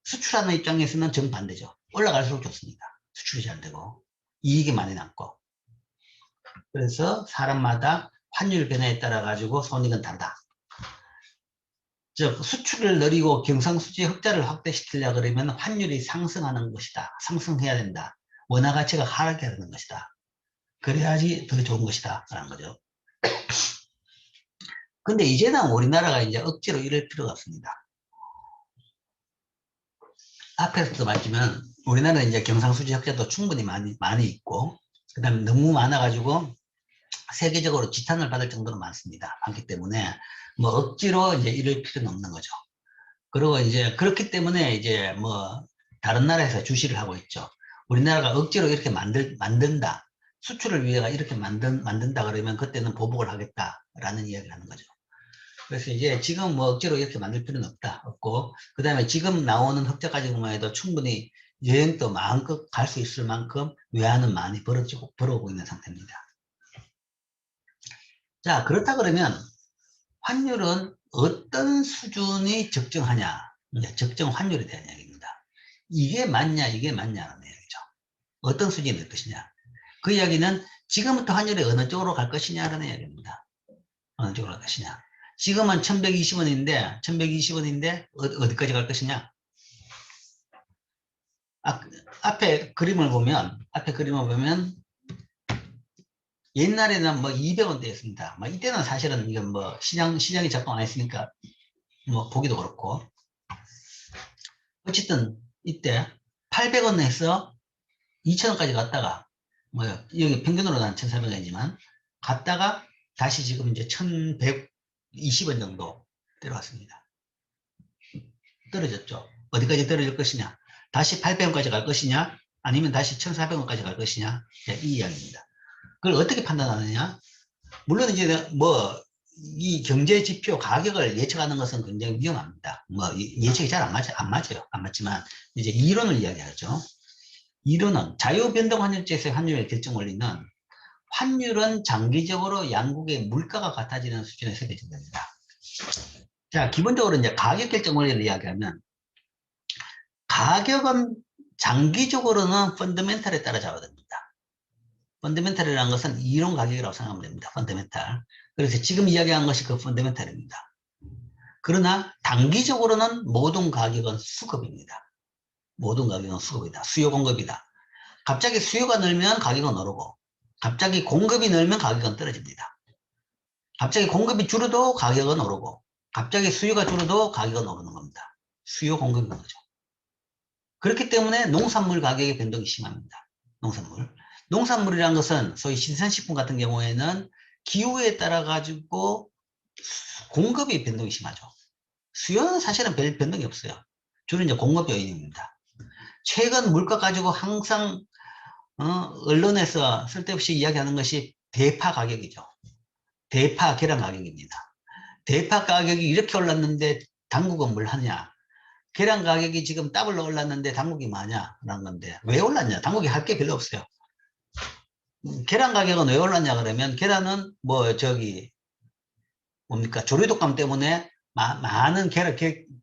수출하는 입장에서는 정반대죠. 올라갈수록 좋습니다. 수출이 잘 되고 이익이 많이 남고. 그래서 사람마다 환율 변화에 따라 가지고 손익은 다르다. 즉 수출을 늘리고 경상수지 흑자를 확대시키려고 그러면 환율이 상승하는 것이다. 상승해야 된다. 원화 가치가 하락해야 되는 것이다. 그래야지 더 좋은 것이다 라는 거죠. 근데 이제는 우리나라가 이제 억지로 이럴 필요가 없습니다. 앞에서도 말했지만 우리나라는 이제 경상수지 흑자도 충분히 많이 있고 그 다음에 너무 많아가지고 세계적으로 지탄을 받을 정도로 많기 때문에 뭐 억지로 이제 이럴 필요는 없는 거죠. 그리고 이제 그렇기 때문에 이제 뭐 다른 나라에서 주시를 하고 있죠. 우리나라가 억지로 이렇게 만든다. 수출을 위해서 이렇게 만든다 그러면 그때는 보복을 하겠다라는 이야기를 하는 거죠. 그래서 이제 지금 뭐 억지로 이렇게 만들 필요는 없고, 그 다음에 지금 나오는 흑자까지만 해도 충분히 여행도 마음껏 갈 수 있을 만큼 외환은 많이 벌어오고 있는 상태입니다. 자, 그렇다 그러면 환율은 어떤 수준이 적정하냐? 이제 적정 환율이 되는 얘기입니다. 이게 맞냐라는 얘기죠. 어떤 수준이 될 것이냐? 그 이야기는 지금부터 환율이 어느 쪽으로 갈 것이냐라는 이야기입니다. 어느 쪽으로 갈 것이냐? 지금은 1120원인데 어디까지 갈 것이냐? 앞에 그림을 보면 옛날에는 뭐 200원대였습니다. 뭐 이때는 사실은 이건 뭐 시장이 작동 안 했으니까 뭐 보기도 그렇고. 어쨌든 이때 800원에서 2000원까지 갔다가 뭐 여기 평균으로 난 1400원이지만 갔다가 다시 지금 이제 1120원 정도 내려왔습니다. 떨어졌죠. 어디까지 떨어질 것이냐? 다시 800원까지 갈 것이냐? 아니면 다시 1400원까지 갈 것이냐? 이 이야기입니다. 그걸 어떻게 판단하느냐? 물론 이제 뭐 이 경제 지표 가격을 예측하는 것은 굉장히 위험합니다. 뭐 예측이 잘 안 맞지만 이제 이론을 이야기하죠. 이론은 자유변동 환율제에서의 환율의 결정 원리는 환율은 장기적으로 양국의 물가가 같아지는 수준에서 결정됩니다. 자, 기본적으로 이제 가격 결정 원리를 이야기하면 가격은 장기적으로는 펀더멘탈에 따라 잡아듭니다. 펀더멘탈이라는 것은 이론 가격이라고 생각하면 됩니다. 펀더멘탈. 그래서 지금 이야기한 것이 그 펀더멘탈입니다. 그러나 단기적으로는 모든 가격은 수급입니다. 모든 가격은 수급이다. 수요 공급이다. 갑자기 수요가 늘면 가격은 오르고 갑자기 공급이 늘면 가격은 떨어집니다. 갑자기 공급이 줄어도 가격은 오르고 갑자기 수요가 줄어도 가격은 오르는 겁니다. 수요 공급인 거죠. 그렇기 때문에 농산물 가격의 변동이 심합니다. 농산물이라는 것은 소위 신선식품 같은 경우에는 기후에 따라 가지고 공급이 변동이 심하죠. 수요는 사실은 별 변동이 없어요. 주로 이제 공급 요인입니다. 최근 물가 가지고 항상 언론에서 쓸데없이 이야기하는 것이 대파 가격이죠. 대파 계란 가격입니다. 대파 가격이 이렇게 올랐는데 당국은 뭘 하냐? 계란 가격이 지금 더블로 올랐는데 당국이 뭐하냐? 라는 건데 왜 올랐냐? 당국이 할 게 별로 없어요. 계란 가격은 왜 올랐냐 그러면 계란은 뭐 저기 뭡니까 조류독감 때문에 많은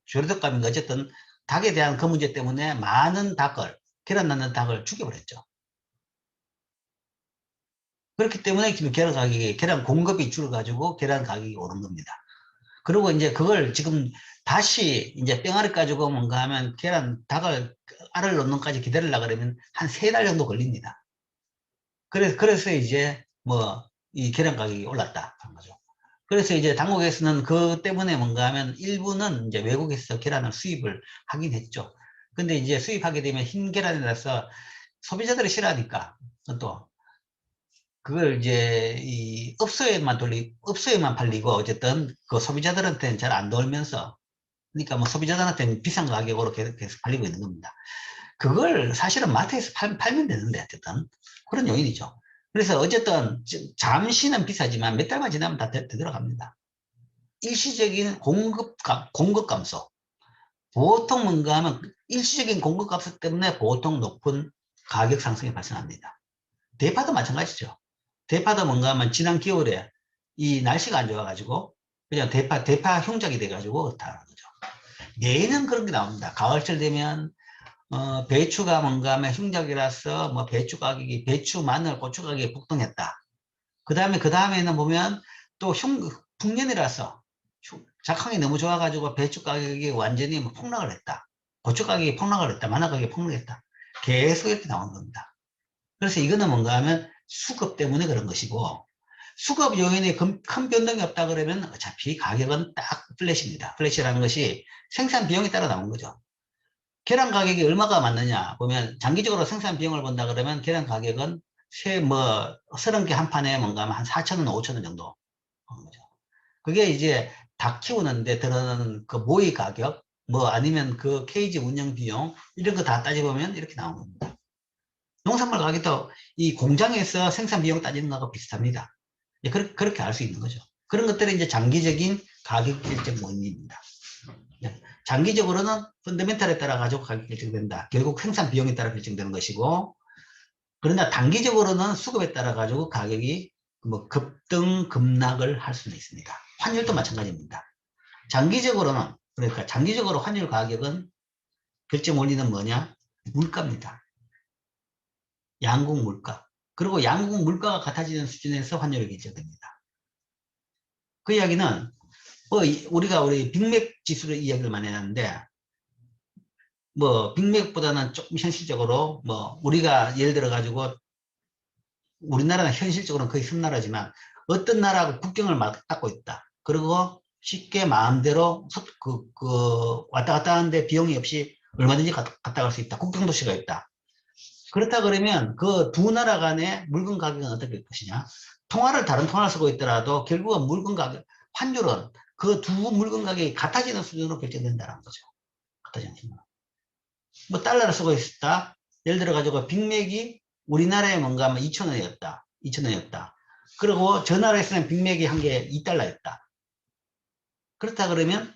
조류독감인가 어쨌든 닭에 대한 그 문제 때문에 많은 닭을 계란 낳는 닭을 죽여버렸죠. 그렇기 때문에 지금 계란 공급이 줄어가지고 계란 가격이 오른 겁니다. 그리고 이제 그걸 지금 다시 이제 뺑아리 가지고 뭔가 하면 닭을 알을 놓는까지 기다리려고 그러면 한 3달 정도 걸립니다. 그래서 이제 뭐 이 계란 가격이 올랐다 한 거죠. 그래서 이제 당국에서는 그 때문에 뭔가 하면 일부는 이제 외국에서 계란을 수입을 하긴 했죠. 근데 이제 수입하게 되면 흰 계란이라서 소비자들이 싫어하니까 또 그걸 이제 이 업소에만 팔리고 어쨌든 그 소비자들한테는 잘 안 돌면서 그러니까 뭐 소비자들한테는 비싼 가격으로 계속 팔리고 있는 겁니다. 그걸 사실은 마트에서 팔면 되는데 어쨌든 그런 요인이죠. 그래서 어쨌든 잠시는 비싸지만 몇 달만 지나면 다 되돌아갑니다. 일시적인 공급 감소. 보통 뭔가 하면 일시적인 공급 감소 때문에 보통 높은 가격 상승이 발생합니다. 대파도 마찬가지죠. 대파도 뭔가 하면 지난 겨울에 이 날씨가 안 좋아가지고 그냥 대파 흉작이 돼가지고 다는 거죠. 매년 그런 게 나옵니다. 가을철 되면 배추가 뭔가 하면 흉작이라서 뭐 배추, 마늘, 고추 가격이 폭등했다. 그 다음에는 보면 또 풍년이라서 작황이 너무 좋아가지고 배추 가격이 완전히 뭐 폭락을 했다. 고추 가격이 폭락을 했다. 마늘 가격이 폭락했다. 계속 이렇게 나오는 겁니다. 그래서 이거는 뭔가 하면 수급 때문에 그런 것이고 수급 요인에 큰 변동이 없다 그러면 어차피 가격은 딱 플랫입니다. 플랫이라는 것이 생산 비용에 따라 나온 거죠. 계란 가격이 얼마가 맞느냐 보면 장기적으로 생산 비용을 본다 그러면 계란 가격은 뭐 30개 한 판에 뭔가 한 4,000원, 5,000원 정도 하는 거죠. 그게 이제 닭 키우는데 들어가는 그 모의 가격 뭐 아니면 그 케이지 운영 비용 이런 거 다 따져보면 이렇게 나오는 겁니다. 농산물 가격도 이 공장에서 생산 비용 따지는 거하고 비슷합니다. 그렇게 알 수 있는 거죠. 그런 것들이 이제 장기적인 가격 결정 원인입니다. 장기적으로는 펀더멘탈에 따라 가지고 가격 결정된다. 결국 생산 비용에 따라 결정되는 것이고, 그러나 단기적으로는 수급에 따라 가지고 가격이 뭐 급등, 급락을 할 수는 있습니다. 환율도 마찬가지입니다. 장기적으로는, 그러니까 장기적으로 환율 가격은 결정 원리는 뭐냐? 물가입니다. 양국 물가. 그리고 양국 물가가 같아지는 수준에서 환율이 결정됩니다. 그 이야기는 우리 빅맥 지수를 이야기를 많이 하는데 뭐 빅맥보다는 조금 현실적으로 뭐 우리가 예를 들어 가지고 우리나라는 현실적으로는 거의 섬나라지만 어떤 나라하고 국경을 맞닿고 있다. 그리고 쉽게 마음대로 왔다 갔다 하는데 비용이 없이 얼마든지 갔다 갈 수 있다. 국경도시가 있다. 그렇다 그러면 그 두 나라 간의 물건 가격은 어떻게 될 것이냐? 다른 통화를 쓰고 있더라도 결국은 물건 가격, 환율은 그 두 물건 가격이 같아지는 수준으로 결정된다는 거죠. 같아지는 수준. 뭐 달러를 쓰고 있었다. 예를 들어 가지고 빅맥이 우리나라에 뭔가 하면 2,000원이었다. 2,000원이었다. 그리고 저 나라에서는 빅맥이 한 개 2달러였다. 그렇다 그러면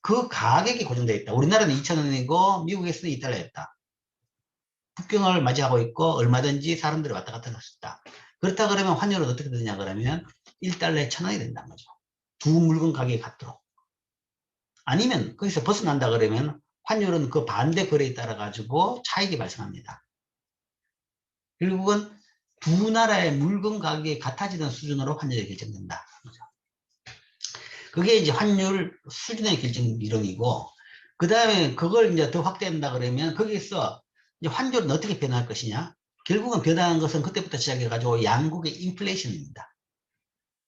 그 가격이 고정되어 있다. 우리나라는 2,000원이고 미국에서는 2달러였다. 국경을 맞이하고 있고 얼마든지 사람들이 왔다 갔다 할 수 있다. 그렇다 그러면 환율은 어떻게 되냐 그러면 1달러에 1,000원이 된다는 거죠. 두 물건 가격이 같도록. 아니면 거기서 벗어난다 그러면 환율은 그 반대 거래에 따라 가지고 차익이 발생합니다. 결국은 두 나라의 물건 가격이 같아지는 수준으로 환율이 결정된다. 그게 이제 환율 수준의 결정 이론이고, 그 다음에 그걸 이제 더 확대한다 그러면 거기서 이제 환율은 어떻게 변할 것이냐? 결국은 변하는 것은 그때부터 시작해가지고 양국의 인플레이션입니다.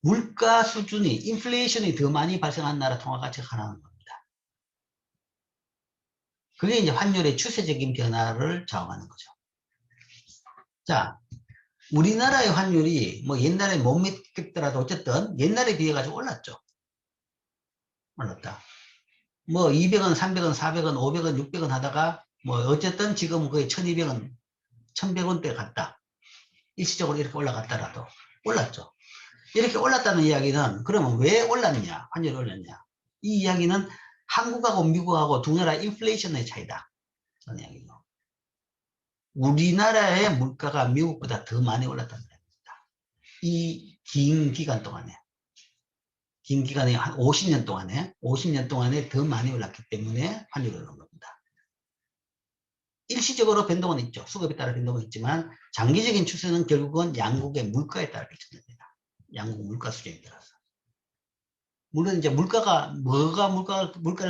물가 수준이, 인플레이션이 더 많이 발생한 나라 통화 가치가 하나는 겁니다. 그게 이제 환율의 추세적인 변화를 좌우하는 거죠. 자, 우리나라의 환율이 뭐 옛날에 못 믿겠더라도 어쨌든 옛날에 비해 가지고 올랐죠. 올랐다. 뭐 200원, 300원, 400원, 500원, 600원 하다가 뭐 어쨌든 지금 거의 1200원, 1100원대 갔다. 일시적으로 이렇게 올라갔더라도 올랐죠. 이렇게 올랐다는 이야기는 그러면 왜 올랐냐? 환율이 올랐냐? 이 이야기는 한국하고 미국하고 두 나라 인플레이션의 차이다. 그런 이야기죠. 우리나라의 물가가 미국보다 더 많이 올랐다는 거예요. 이 긴 기간 동안에, 긴 기간에 한 50년 동안에 더 많이 올랐기 때문에 환율이 오른 겁니다. 일시적으로 변동은 있죠. 수급에 따라 변동은 있지만 장기적인 추세는 결국은 양국의 물가에 따라 결정됩니다. 양국 물가 수준에 따라서. 물론 이제 물가를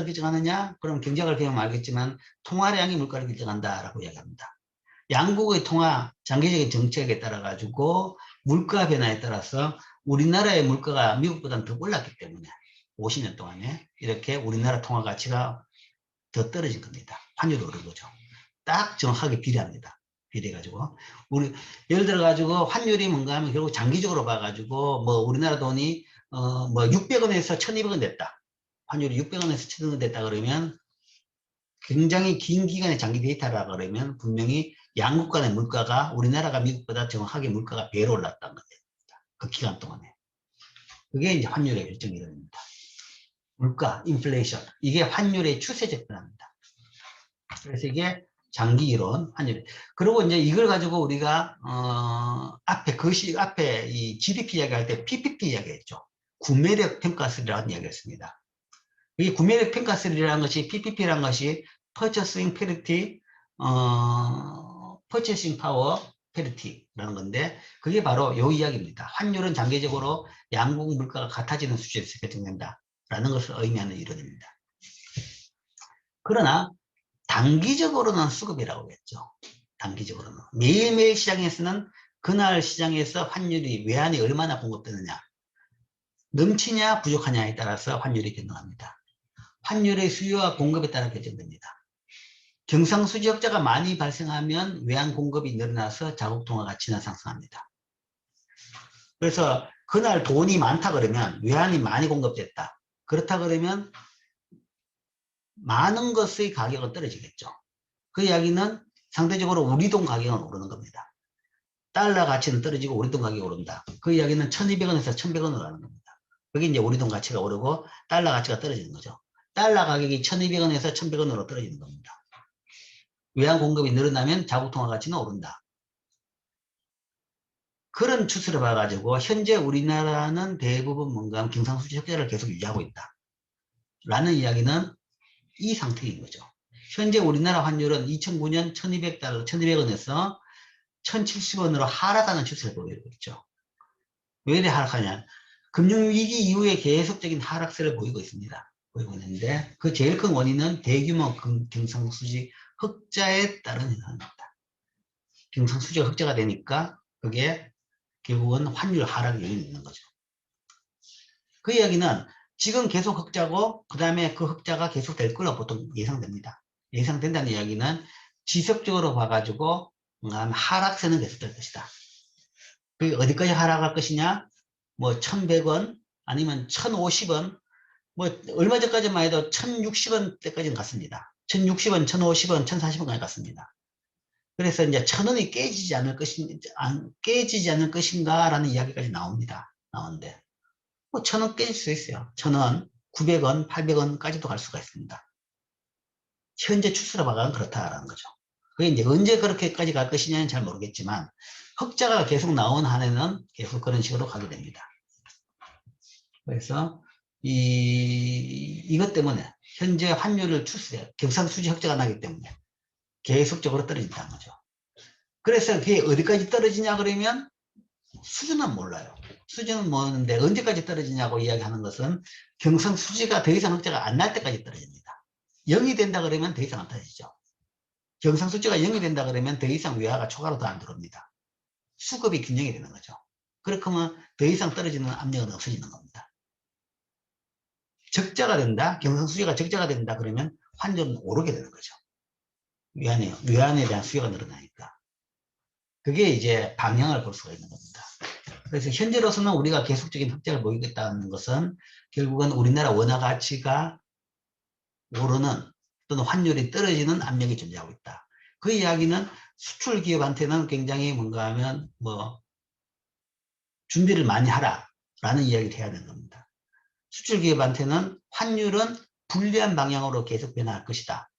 결정하느냐? 그럼 경제학을 배우면 알겠지만 통화량이 물가를 결정한다라고 이야기합니다. 양국의 장기적인 정책에 따라 가지고 물가 변화에 따라서 우리나라의 물가가 미국보다는 더 올랐기 때문에 50년 동안에 이렇게 우리나라 통화 가치가 더 떨어진 겁니다. 환율이 오른 거죠. 딱 정확하게 비례합니다. 비례해가지고 예를 들어 가지고 환율이 뭔가 하면 결국 장기적으로 봐가지고 뭐 우리나라 돈이 뭐 600원에서 1200원 됐다. 환율이 600원에서 1200원 됐다 그러면 굉장히 긴 기간의 장기 데이터라 그러면 분명히 양국 간의 물가가 우리나라가 미국보다 정확하게 물가가 배로 올랐다는 거예요. 그 기간 동안에. 그게 이제 환율의 결정이 됩니다. 물가, 인플레이션. 이게 환율의 추세적 변화입니다. 그래서 이게 장기 이론, 환율. 그리고 이제 이걸 가지고 우리가, 앞에 이 GDP 이야기할 때 PPP 이야기했죠. 구매력 평가설이라는 이야기였습니다. 이 구매력 평가설이라는 것이, PPP라는 것이 Purchasing Parity, Purchasing Power Parity라는 건데, 그게 바로 요 이야기입니다. 환율은 장기적으로 양국 물가가 같아지는 수준에서 결정된다. 라는 것을 의미하는 이론입니다. 그러나, 단기적으로는 수급이라고 했죠. 단기적으로는. 매일매일 시장에서는 그날 시장에서 환율이 외환이 얼마나 공급되느냐, 넘치냐 부족하냐에 따라서 환율이 변동합니다. 환율의 수요와 공급에 따라 결정됩니다. 경상수지 흑자가 많이 발생하면 외환 공급이 늘어나서 자국 통화 가치는 상승합니다. 그래서 그날 돈이 많다 그러면 외환이 많이 공급됐다. 그렇다 그러면 많은 것의 가격은 떨어지겠죠. 그 이야기는 상대적으로 우리 돈 가격은 오르는 겁니다. 달러 가치는 떨어지고 우리 돈 가격이 오른다. 그 이야기는 1200원에서 1100원으로 하는 겁니다. 그게 이제 우리 돈 가치가 오르고 달러 가치가 떨어지는 거죠. 달러 가격이 1200원에서 1100원으로 떨어지는 겁니다. 외환 공급이 늘어나면 자국 통화 가치는 오른다. 그런 추세를 봐가지고 현재 우리나라는 대부분 뭔가 경상수지 흑자를 계속 유지하고 있다. 라는 이야기는 이 상태인 거죠. 현재 우리나라 환율은 2009년 1200달러, 1200원에서 1070원으로 하락하는 추세를 보이고 있죠. 왜 이래 하락하냐? 금융위기 이후에 계속적인 하락세를 보이고 있습니다. 보이고 있는데 그 제일 큰 원인은 대규모 경상수지 흑자에 따른 현상입니다. 경상수지가 흑자가 되니까 그게 결국은 환율 하락이 있는 거죠. 그 이야기는 지금 계속 흑자고 그 다음에 그 흑자가 계속 될 걸로 보통 예상됩니다. 예상된다는 이야기는 지속적으로 봐가지고 하락세는 계속될 것이다. 그게 어디까지 하락할 것이냐? 뭐 1100원 아니면 1050원 뭐 얼마 전까지만 해도 1060원 때까지는 갔습니다. 1060원, 1050원, 1040원까지 갔습니다. 그래서 이제 1000원이 깨지지 않을 것인가라는 이야기까지 나옵니다. 나오는데 뭐 1000원 깨질 수 있어요. 1000원, 900원, 800원까지도 갈 수가 있습니다. 현재 추세로 봐가면 그렇다라는 거죠. 그게 이제 언제 그렇게까지 갈 것이냐는 잘 모르겠지만 흑자가 계속 나온 한해는 계속 그런 식으로 가게 됩니다. 그래서 이것 때문에 현재 환율을 경상수지 흑자가 나기 때문에 계속적으로 떨어진다는 거죠. 그래서 그게 어디까지 떨어지냐 그러면 수준은 몰라요. 수준은 모르는데 언제까지 떨어지냐고 이야기하는 것은 경상수지가 더 이상 흑자가 안 날 때까지 떨어집니다. 0이 된다 그러면 더 이상 안 떨어지죠. 경상수지가 0이 된다 그러면 더 이상 외화가 초과로 더 안 들어옵니다. 수급이 균형이 되는 거죠. 그렇게 하면 더 이상 떨어지는 압력은 없어지는 겁니다. 적자가 된다, 경상수지가 적자가 된다 그러면 환율은 오르게 되는 거죠. 외환에 대한 수요가 늘어나니까. 그게 이제 방향을 볼 수가 있는 겁니다. 그래서 현재로서는 우리가 계속적인 흑자를 보이겠다는 것은 결국은 우리나라 원화 가치가 오르는 또는 환율이 떨어지는 압력이 존재하고 있다. 그 이야기는 수출 기업한테는 굉장히 뭔가 하면 뭐 준비를 많이 하라라는 이야기를 해야 되는 겁니다. 수출 기업한테는 환율은 불리한 방향으로 계속 변할 것이다.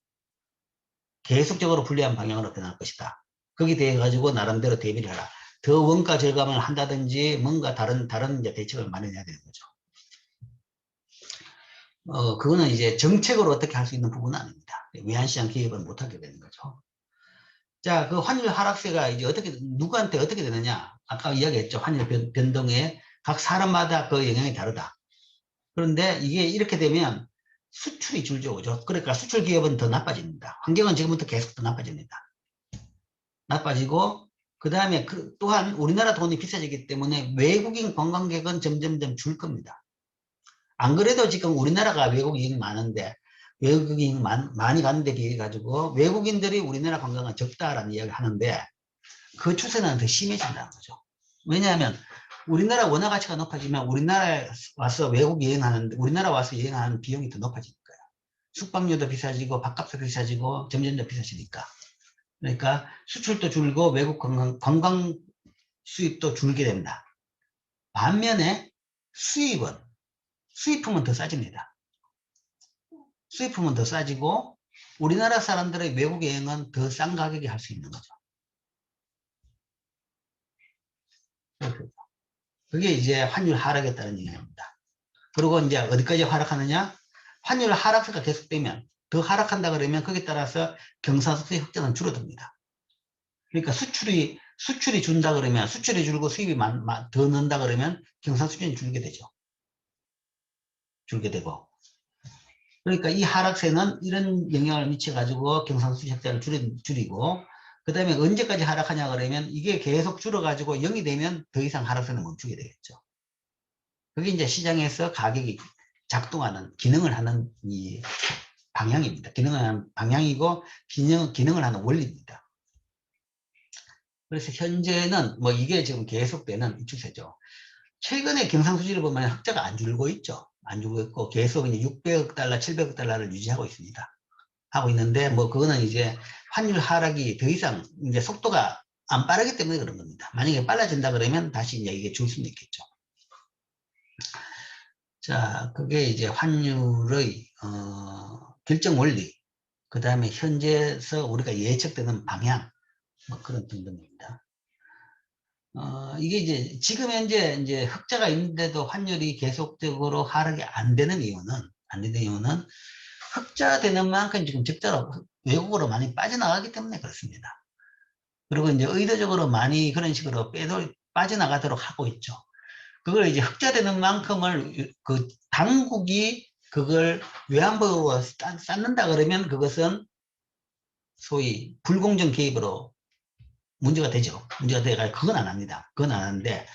계속적으로 불리한 방향으로 변할 것이다. 거기에 대해 가지고 나름대로 대비를 하라. 더 원가 절감을 한다든지 뭔가 다른 이제 대책을 마련해야 되는 거죠. 그거는 이제 정책으로 어떻게 할 수 있는 부분은 아닙니다. 외환시장 개입을 못하게 되는 거죠. 자, 그 환율 하락세가 이제 누구한테 어떻게 되느냐? 아까 이야기했죠. 환율 변동에 각 사람마다 그 영향이 다르다. 그런데 이게 이렇게 되면 수출이 줄죠. 그죠? 그러니까 수출 기업은 더 나빠집니다. 환경은 지금부터 계속 더 나빠집니다. 나빠지고, 그 다음에 또한 우리나라 돈이 비싸지기 때문에 외국인 관광객은 점점점 줄 겁니다. 안 그래도 지금 우리나라가 외국인이 많은데, 외국인이 많이 가는 데 비해 가지고 외국인들이 우리나라 관광은 적다라는 이야기를 하는데 그 추세는 더 심해진다는 거죠. 왜냐하면 우리나라 원화 가치가 높아지면 우리나라에 와서 외국 여행하는데 우리나라 와서 여행하는 비용이 더 높아지니까요. 숙박료도 비싸지고 밥값도 비싸지고 점점 비싸지니까. 그러니까 수출도 줄고 외국 관광 수입도 줄게 된다. 반면에 수입품은 더 싸집니다. 수입품은 더 싸지고 우리나라 사람들의 외국 여행은 더 싼 가격에 할 수 있는 거죠. 그게 이제 환율 하락에 따른 영향입니다. 그리고 이제 어디까지 하락하느냐? 환율 하락세가 계속되면 더 하락한다 그러면 거기에 따라서 경상수지 흑자는 줄어듭니다. 그러니까 수출이 준다 그러면 수출이 줄고 수입이 더 는다 그러면 경상수지는 줄게 되죠. 줄게 되고. 그러니까 이 하락세는 이런 영향을 미쳐가지고 경상수지 흑자를 줄이고 그 다음에 언제까지 하락하냐 그러면 이게 계속 줄어가지고 0이 되면 더 이상 하락세는 멈추게 되겠죠. 그게 이제 시장에서 가격이 작동하는, 기능을 하는 이 방향입니다. 기능을 하는 방향이고, 기능을 하는 원리입니다. 그래서 현재는 뭐 이게 지금 계속되는 이 추세죠. 최근에 경상수지를 보면 흑자가 안 줄고 있죠. 안 줄고 있고, 계속 이제 600억 달러, 700억 달러를 유지하고 있습니다. 하고 있는데, 뭐 그거는 이제 환율 하락이 더 이상 이제 속도가 안 빠르기 때문에 그런 겁니다. 만약에 빨라진다 그러면 다시 이제 이게 줄 수는 있겠죠. 자, 그게 이제 환율의 결정 원리, 그 다음에 현재에서 우리가 예측되는 방향, 뭐 그런 등등입니다. 이게 이제 지금 현재 이제 흑자가 있는데도 환율이 계속적으로 하락이 안 되는 이유는 흑자 되는 만큼 지금 적자로 외국으로 많이 빠져나가기 때문에 그렇습니다. 그리고 이제 의도적으로 많이 그런 식으로 빠져나가도록 하고 있죠. 그걸 이제 흑자되는 만큼을 그 당국이 그걸 외환보유로 쌓는다 그러면 그것은 소위 불공정 개입으로 문제가 되죠. 문제가 돼가 그건 안 합니다. 그건 안 하는데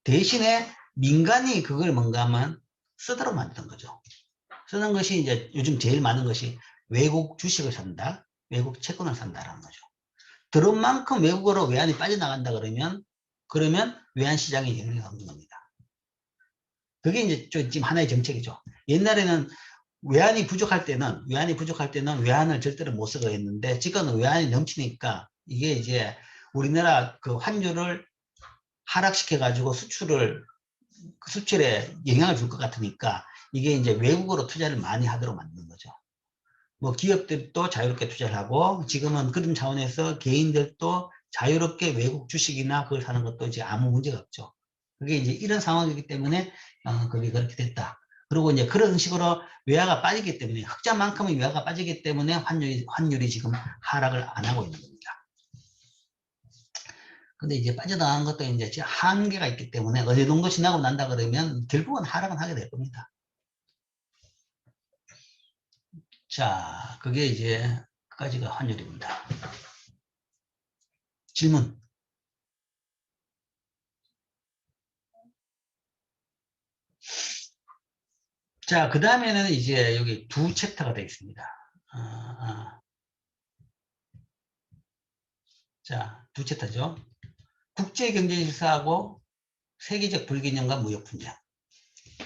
대신에 민간이 그걸 뭔가 하면 쓰도록 만든 거죠. 쓰는 것이 이제 요즘 제일 많은 것이 외국 주식을 산다, 외국 채권을 산다라는 거죠. 들은 만큼 외국으로 외환이 빠져나간다 그러면 외환 시장에 영향이 없는 겁니다. 그게 이제 지금 하나의 정책이죠. 옛날에는 외환이 부족할 때는 외환을 절대로 못 쓰고 했는데 지금은 외환이 넘치니까 이게 이제 우리나라 그 환율을 하락시켜 가지고 수출에 영향을 줄 것 같으니까 이게 이제 외국으로 투자를 많이 하도록 만드는 거죠. 뭐 기업들도 자유롭게 투자를 하고 지금은 그런 차원에서 개인들도 자유롭게 외국 주식이나 그걸 사는 것도 이제 아무 문제가 없죠. 그게 이제 이런 상황이기 때문에 그게 그렇게 됐다. 그리고 이제 그런 식으로 외화가 빠지기 때문에 흑자만큼의 외화가 빠지기 때문에 환율이 지금 하락을 안 하고 있는 겁니다. 근데 이제 빠져나가는 것도 이제 한계가 있기 때문에 어느 정도 지나고 난다 그러면 결국은 하락은 하게 될 겁니다. 자, 그게 이제 그까지가 환율입니다. 질문. 자, 그 다음에는 이제 여기 두 챕터가 되어 있습니다. 자, 두 챕터죠. 국제경제실사하고 세계적 불균형과 무역 분쟁.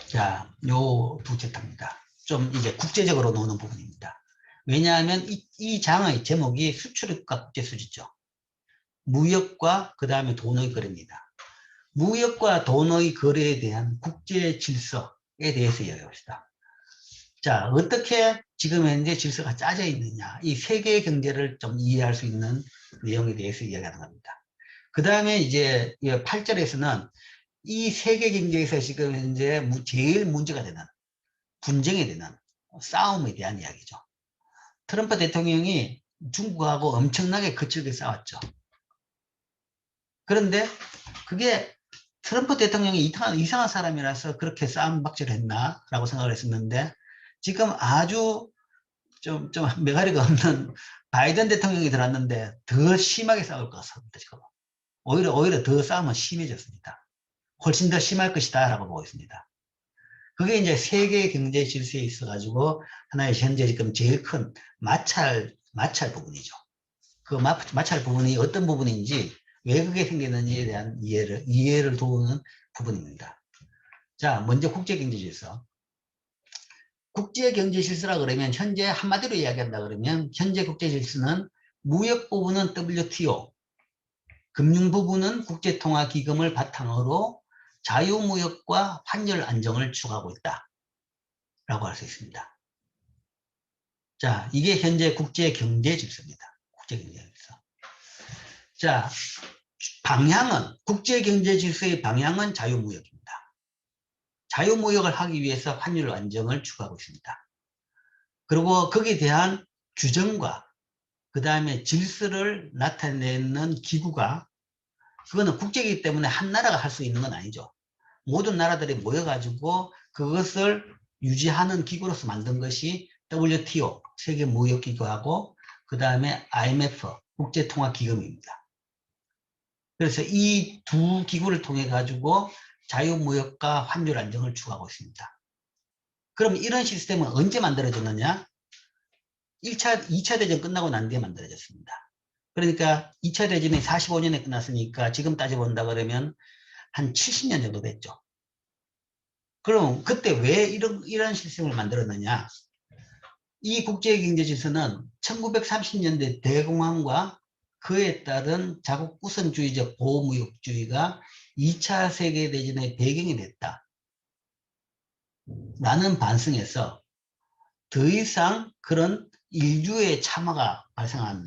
자, 요 두 챕터입니다. 좀 이제 국제적으로 노는 부분입니다. 왜냐하면 이 장의 제목이 수출입과 국제수지죠. 무역과 그 다음에 돈의 거래입니다. 무역과 돈의 거래에 대한 국제 질서에 대해서 이야기합시다. 자, 어떻게 지금 현재 질서가 짜져 있느냐, 이 세계 경제를 좀 이해할 수 있는 내용에 대해서 이야기하는 겁니다. 그 다음에 이제 8절에서는 이 세계 경제에서 지금 현재 제일 문제가 되는, 분쟁이 되는 싸움에 대한 이야기죠. 트럼프 대통령이 중국하고 엄청나게 거칠게 싸웠죠. 그런데 그게 트럼프 대통령이 이상한 사람이라서 그렇게 싸움 박질을 했나? 라고 생각을 했었는데, 지금 아주 좀 메가리가 없는 바이든 대통령이 들어왔는데 더 심하게 싸울 것 같습니다, 지금. 오히려 더 싸움은 심해졌습니다. 훨씬 더 심할 것이다, 라고 보고 있습니다. 그게 이제 세계 경제 질서에 있어가지고 하나의 현재 지금 제일 큰 마찰 부분이죠. 그 마찰 부분이 어떤 부분인지, 왜 그게 생기는지에 대한 이해를 도우는 부분입니다. 자, 먼저 국제경제질서. 국제경제질서라 그러면, 현재 한마디로 이야기한다 그러면, 현재 국제질서는 무역 부분은 WTO, 금융 부분은 국제통화기금을 바탕으로 자유무역과 환율 안정을 추구하고 있다, 라고 할 수 있습니다. 자, 이게 현재 국제경제질서입니다. 국제경제질서. 자, 국제경제질서의 방향은 자유무역입니다. 자유무역을 하기 위해서 환율 안정을 추구하고 있습니다. 그리고 거기에 대한 규정과 그 다음에 질서를 나타내는 기구가, 그거는 국제이기 때문에 한 나라가 할 수 있는 건 아니죠. 모든 나라들이 모여가지고 그것을 유지하는 기구로서 만든 것이 WTO, 세계무역기구하고 그 다음에 IMF, 국제통화기금입니다. 그래서 이 두 기구를 통해 가지고 자유무역과 환율 안정을 추구하고 있습니다. 그럼 이런 시스템은 언제 만들어졌느냐? 2차 대전 끝나고 난 뒤에 만들어졌습니다. 그러니까 2차 대전이 45년에 끝났으니까 지금 따져본다 그러면 한 70년 정도 됐죠. 그럼 그때 왜 이런 시스템을 만들었느냐? 이 국제경제질서는 1930년대 대공황과 그에 따른 자국 우선주의적 보호무역주의가 2차 세계대전의 배경이 됐다, 라는 반성에서 더 이상 그런 인류의 참화가 발생한,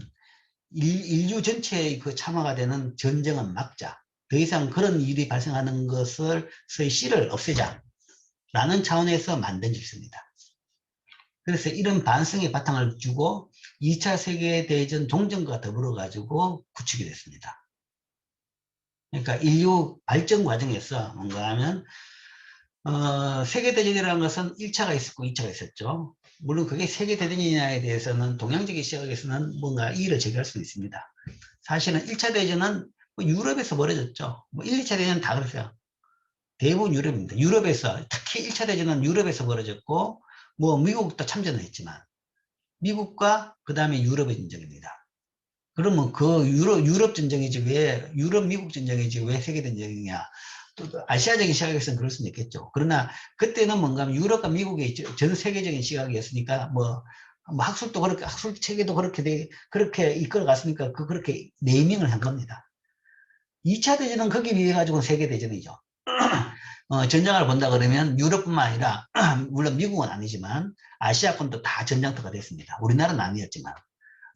인류 전체의 그 참화가 되는 전쟁은 막자, 더 이상 그런 일이 발생하는 것을 씨를 없애자, 라는 차원에서 만든 질서입니다. 그래서 이런 반성의 바탕을 주고 2차 세계대전 종전과 더불어 가지고 구축이 됐습니다. 그러니까 인류 발전 과정에서 뭔가 하면 세계대전이라는 것은 1차가 있었고 2차가 있었죠. 물론 그게 세계대전이냐에 대해서는 동양적인 시각에서는 뭔가 이의를 제기할 수 있습니다. 사실은 1차 대전은 유럽에서 벌어졌죠. 1, 2차 대전은 다 그랬어요. 대부분 유럽입니다. 유럽에서, 특히 1차 대전은 유럽에서 벌어졌고, 미국도 참전을 했지만, 미국과 그 다음에 유럽의 전쟁입니다. 그러면 그 유럽 전쟁이지 왜, 유럽 미국 전쟁이지 왜 세계대전이냐? 또 아시아적인 시각에서는 그럴 수는 있겠죠. 그러나 그때는 뭔가 유럽과 미국의 전 세계적인 시각이었으니까 학술도 그렇게, 학술 체계도 그렇게 이끌어갔으니까 그렇게 네이밍을 한 겁니다. 2차 대전은 거기 비해 가지고 세계대전이죠. 전장을 본다 그러면 유럽뿐만 아니라 물론 미국은 아니지만 아시아권도 다 전장터가 됐습니다. 우리나라는 아니었지만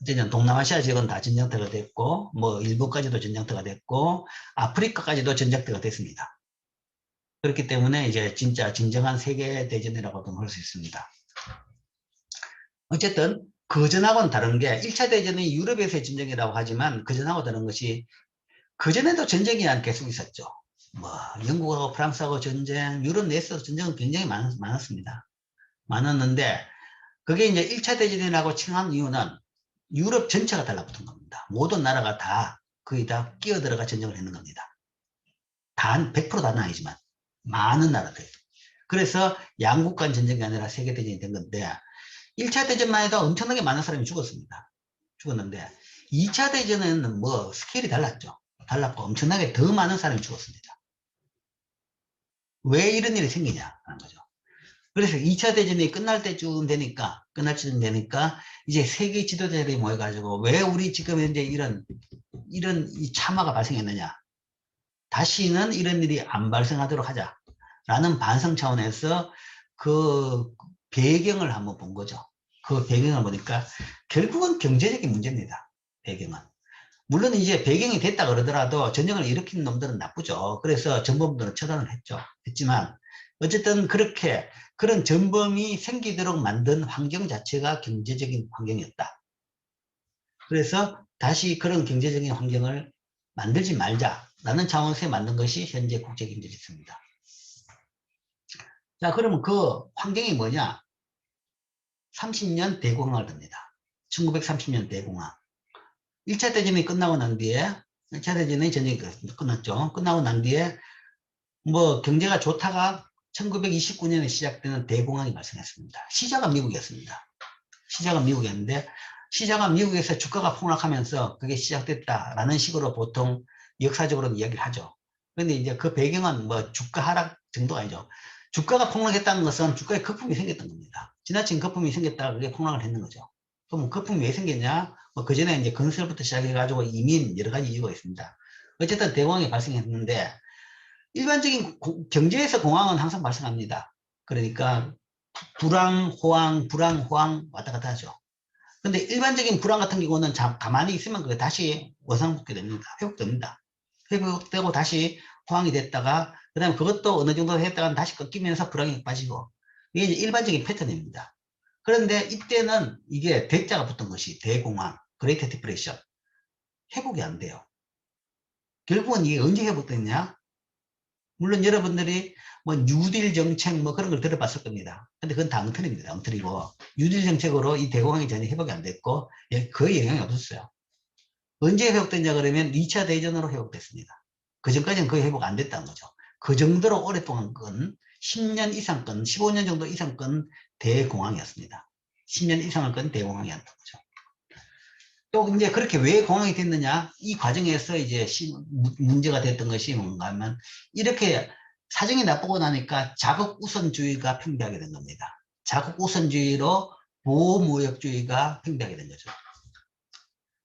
어쨌든 동남아시아 지역은 다 전장터가 됐고, 일본까지도 전장터가 됐고, 아프리카까지도 전장터가 됐습니다. 그렇기 때문에 이제 진짜 진정한 세계대전이라고도 볼 수 있습니다. 어쨌든 그전하고는 다른 게, 1차 대전이 유럽에서의 전쟁이라고 하지만 그전하고 다른 것이, 그전에도 전쟁이 계속 있었죠. 영국하고 프랑스하고 전쟁, 유럽 내에서 전쟁은 굉장히 많았습니다. 많았는데, 그게 이제 1차 대전이라고 칭한 이유는 유럽 전체가 달라붙은 겁니다. 모든 나라가 다 거의 다 끼어들어가 전쟁을 했는 겁니다. 단 100% 다는 아니지만 많은 나라들. 그래서 양국 간 전쟁이 아니라 세계대전이 된 건데, 1차 대전만 해도 엄청나게 많은 사람이 죽었는데 2차 대전에는 스케일이 달랐고 엄청나게 더 많은 사람이 죽었습니다. 왜 이런 일이 생기냐 하는 거죠. 그래서 2차 대전이 끝날 때쯤 되니까 이제 세계 지도자들이 모여가지고, 왜 우리 지금 현재 이런 이 참화가 발생했느냐, 다시는 이런 일이 안 발생하도록 하자라는 반성 차원에서 그 배경을 한번 본 거죠. 그 배경을 보니까 결국은 경제적인 문제입니다. 배경은 물론 이제 배경이 됐다 그러더라도 전쟁을 일으킨 놈들은 나쁘죠. 그래서 전범들은 처단을 했지만 어쨌든 그렇게 그런 전범이 생기도록 만든 환경 자체가 경제적인 환경이었다. 그래서 다시 그런 경제적인 환경을 만들지 말자라는 차원에서 만든 것이 현재 국제경제질서입니다. 자, 그러면 그 환경이 뭐냐? 30년 대공황을 듭니다. 1930년 대공황. 1차 대전이 끝나고 난 뒤에, 1차 대전의 전쟁이 끝났죠. 끝나고 난 뒤에, 뭐, 경제가 좋다가 1929년에 시작되는 대공황이 발생했습니다. 시작은 미국이었습니다. 시작은 미국이었는데, 시작은 미국에서 주가가 폭락하면서 그게 시작됐다라는 식으로 보통 역사적으로는 이야기를 하죠. 그런데 이제 그 배경은 뭐 주가 하락 정도가 아니죠. 주가가 폭락했다는 것은 주가에 거품이 생겼던 겁니다. 지나친 거품이 생겼다가 그게 폭락을 했는 거죠. 그럼 거품이 왜 생겼냐? 뭐 그 전에 이제 건설부터 시작해가지고 이민 여러 가지 이유가 있습니다. 어쨌든 대공황이 발생했는데 일반적인 경제에서 공황은 항상 발생합니다. 그러니까 불황, 호황, 불황, 호황 왔다 갔다 하죠. 근데 일반적인 불황 같은 경우는 가만히 있으면 그게 다시 원상복귀 됩니다. 회복됩니다. 회복되고 다시 호황이 됐다가 그 다음에 그것도 어느 정도 했다가 다시 꺾이면서 불황이 빠지고 이게 이제 일반적인 패턴입니다. 그런데 이때는 이게 대자가 붙은 것이 대공황, 그레이트 디프레션 회복이 안 돼요. 결국은 이게 언제 회복됐냐? 물론 여러분들이 뭐 뉴딜 정책 뭐 그런 걸 들어봤을 겁니다. 근데 그건 다 엉터리입니다. 엉터리고 뉴딜 정책으로 이 대공황이 전혀 회복이 안 됐고 거의 영향이 없었어요. 언제 회복됐냐 그러면 2차 대전으로 회복됐습니다. 그 전까지는 거의 회복 안 됐다는 거죠. 그 정도로 오랫동안 건 10년 이상 건 15년 정도 이상 건 대공황이었습니다. 10년 이상을 건 대공황이었던 거죠. 또 이제 그렇게 왜 공황이 됐느냐? 이 과정에서 이제 문제가 됐던 것이 뭔가 하면 이렇게 사정이 나쁘고 나니까 자국 우선주의가 팽배하게 된 겁니다. 자국 우선주의로 보호무역주의가 팽배하게 된 거죠.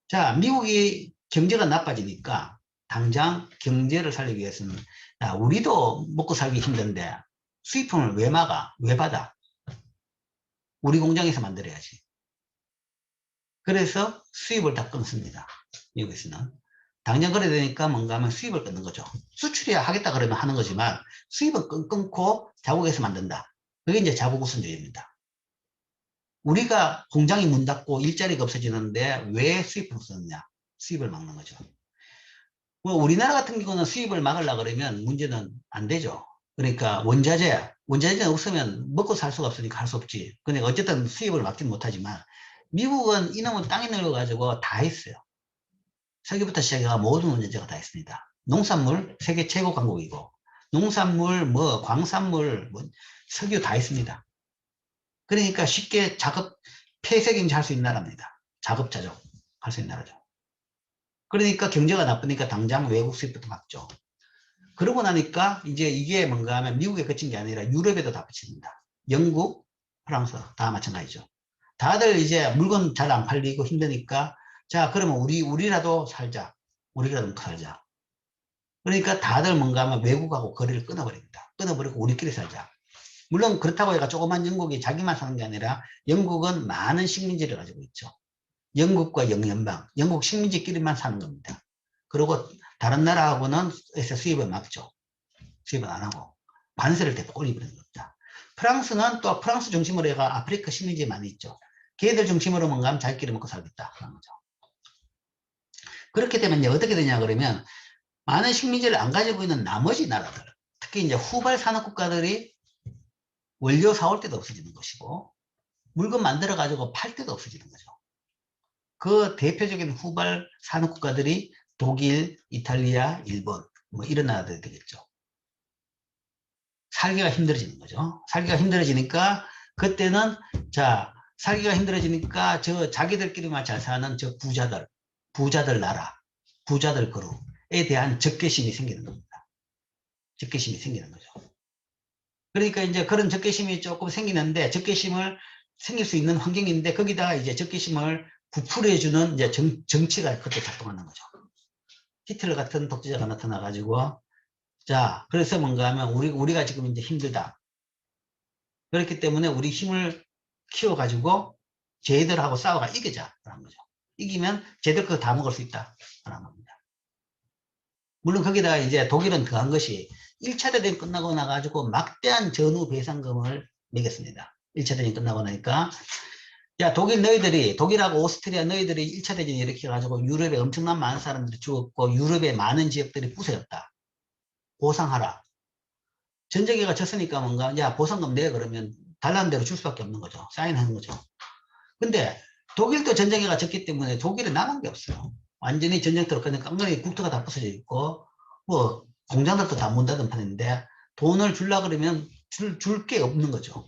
자, 미국이 경제가 나빠지니까 당장 경제를 살리기 위해서는 야, 우리도 먹고 살기 힘든데 수입품을 왜 막아? 왜 받아? 우리 공장에서 만들어야지. 그래서 수입을 다 끊습니다. 미국에서는. 당장 그래야 되니까 뭔가 하면 수입을 끊는 거죠. 수출이야 하겠다 그러면 하는 거지만 수입은 끊고 자국에서 만든다. 그게 이제 자국 우선주의입니다. 우리가 공장이 문 닫고 일자리가 없어지는데 왜 수입을 쓰느냐? 수입을 막는 거죠. 뭐 우리나라 같은 경우는 수입을 막으려고 그러면 문제는 안 되죠. 그러니까 원자재는 없으면 먹고 살 수가 없으니까 할 수 없지. 근데 어쨌든 수입을 막지는 못하지만 미국은 이놈은 땅이 넓어가지고 다 했어요. 석유부터 시작해서 모든 원자재가 다 했습니다. 농산물 세계 최고 강국이고 농산물 뭐 광산물 뭐 석유 다 했습니다. 그러니까 쉽게 작업 폐쇄경제 할 수 있는 나라입니다. 작업자족 할 수 있는 나라죠. 그러니까 경제가 나쁘니까 당장 외국 수입부터 막죠. 그러고 나니까 이제 이게 뭔가 하면 미국에 그친 게 아니라 유럽에도 다 그칩니다. 영국, 프랑스 다 마찬가지죠. 다들 이제 물건 잘 안 팔리고 힘드니까 자 그러면 우리라도 살자. 우리라도 먹고 살자. 그러니까 다들 뭔가 하면 외국하고 거리를 끊어버립니다. 끊어버리고 우리끼리 살자. 물론 그렇다고 해가 조그만 영국이 자기만 사는 게 아니라 영국은 많은 식민지를 가지고 있죠. 영국과 영연방, 영국 식민지끼리만 사는 겁니다. 그리고 다른 나라하고는 수입을 막죠. 수입을 안 하고 관세를 대폭 올려버리는 겁니다. 프랑스는 또 프랑스 중심으로 해가 아프리카 식민지 많이 있죠. 걔들 중심으로 뭔가 하면 자기끼리 먹고 살겠다 하는 거죠. 그렇게 되면 이제 어떻게 되냐 그러면 많은 식민지를 안 가지고 있는 나머지 나라들, 특히 이제 후발 산업 국가들이 원료 사올 때도 없어지는 것이고 물건 만들어 가지고 팔 때도 없어지는 거죠. 그 대표적인 후발 산업 국가들이 독일, 이탈리아, 일본 뭐 이런 나라들이 되겠죠. 살기가 힘들어지는 거죠. 살기가 힘들어지니까 그때는 자 살기가 힘들어지니까 저 자기들끼리만 잘 사는 저 부자들 나라, 부자들 그룹에 대한 적개심이 생기는 겁니다. 적개심이 생기는 거죠. 그러니까 이제 그런 적개심이 조금 생기는데 적개심을 생길 수 있는 환경인데 거기다가 이제 적개심을 부풀어주는 이제 정치가 그때 작동하는 거죠. 히틀러 같은 독재자가 나타나가지고 자 그래서 뭔가 하면 우리가 지금 이제 힘들다. 그렇기 때문에 우리 힘을 키워가지고 쟤들하고 싸워가 이기자라는 거죠. 이기면 쟤들 거 다 먹을 수 있다. 라는 겁니다. 물론 거기다가 이제 독일은 더한 것이 1차 대전이 끝나고 나가지고 막대한 전후 배상금을 매겼습니다. 1차 대전이 끝나고 나니까 야, 독일하고 오스트리아 너희들이 1차 대전이 이렇게 해가지고 유럽에 엄청난 많은 사람들이 죽었고 유럽의 많은 지역들이 부서졌다. 보상하라. 전쟁에가 졌으니까 뭔가, 야, 보상금 내. 그러면 달라는 대로 줄 수밖에 없는 거죠. 사인하는 거죠. 근데 독일도 전쟁에가 졌기 때문에 독일에 남은 게 없어요. 완전히 전쟁터로 그냥 깡그리 국토가 다 부서져 있고, 뭐, 공장들도 다 문 닫은 판인데, 돈을 줄라 그러면 줄 게 없는 거죠.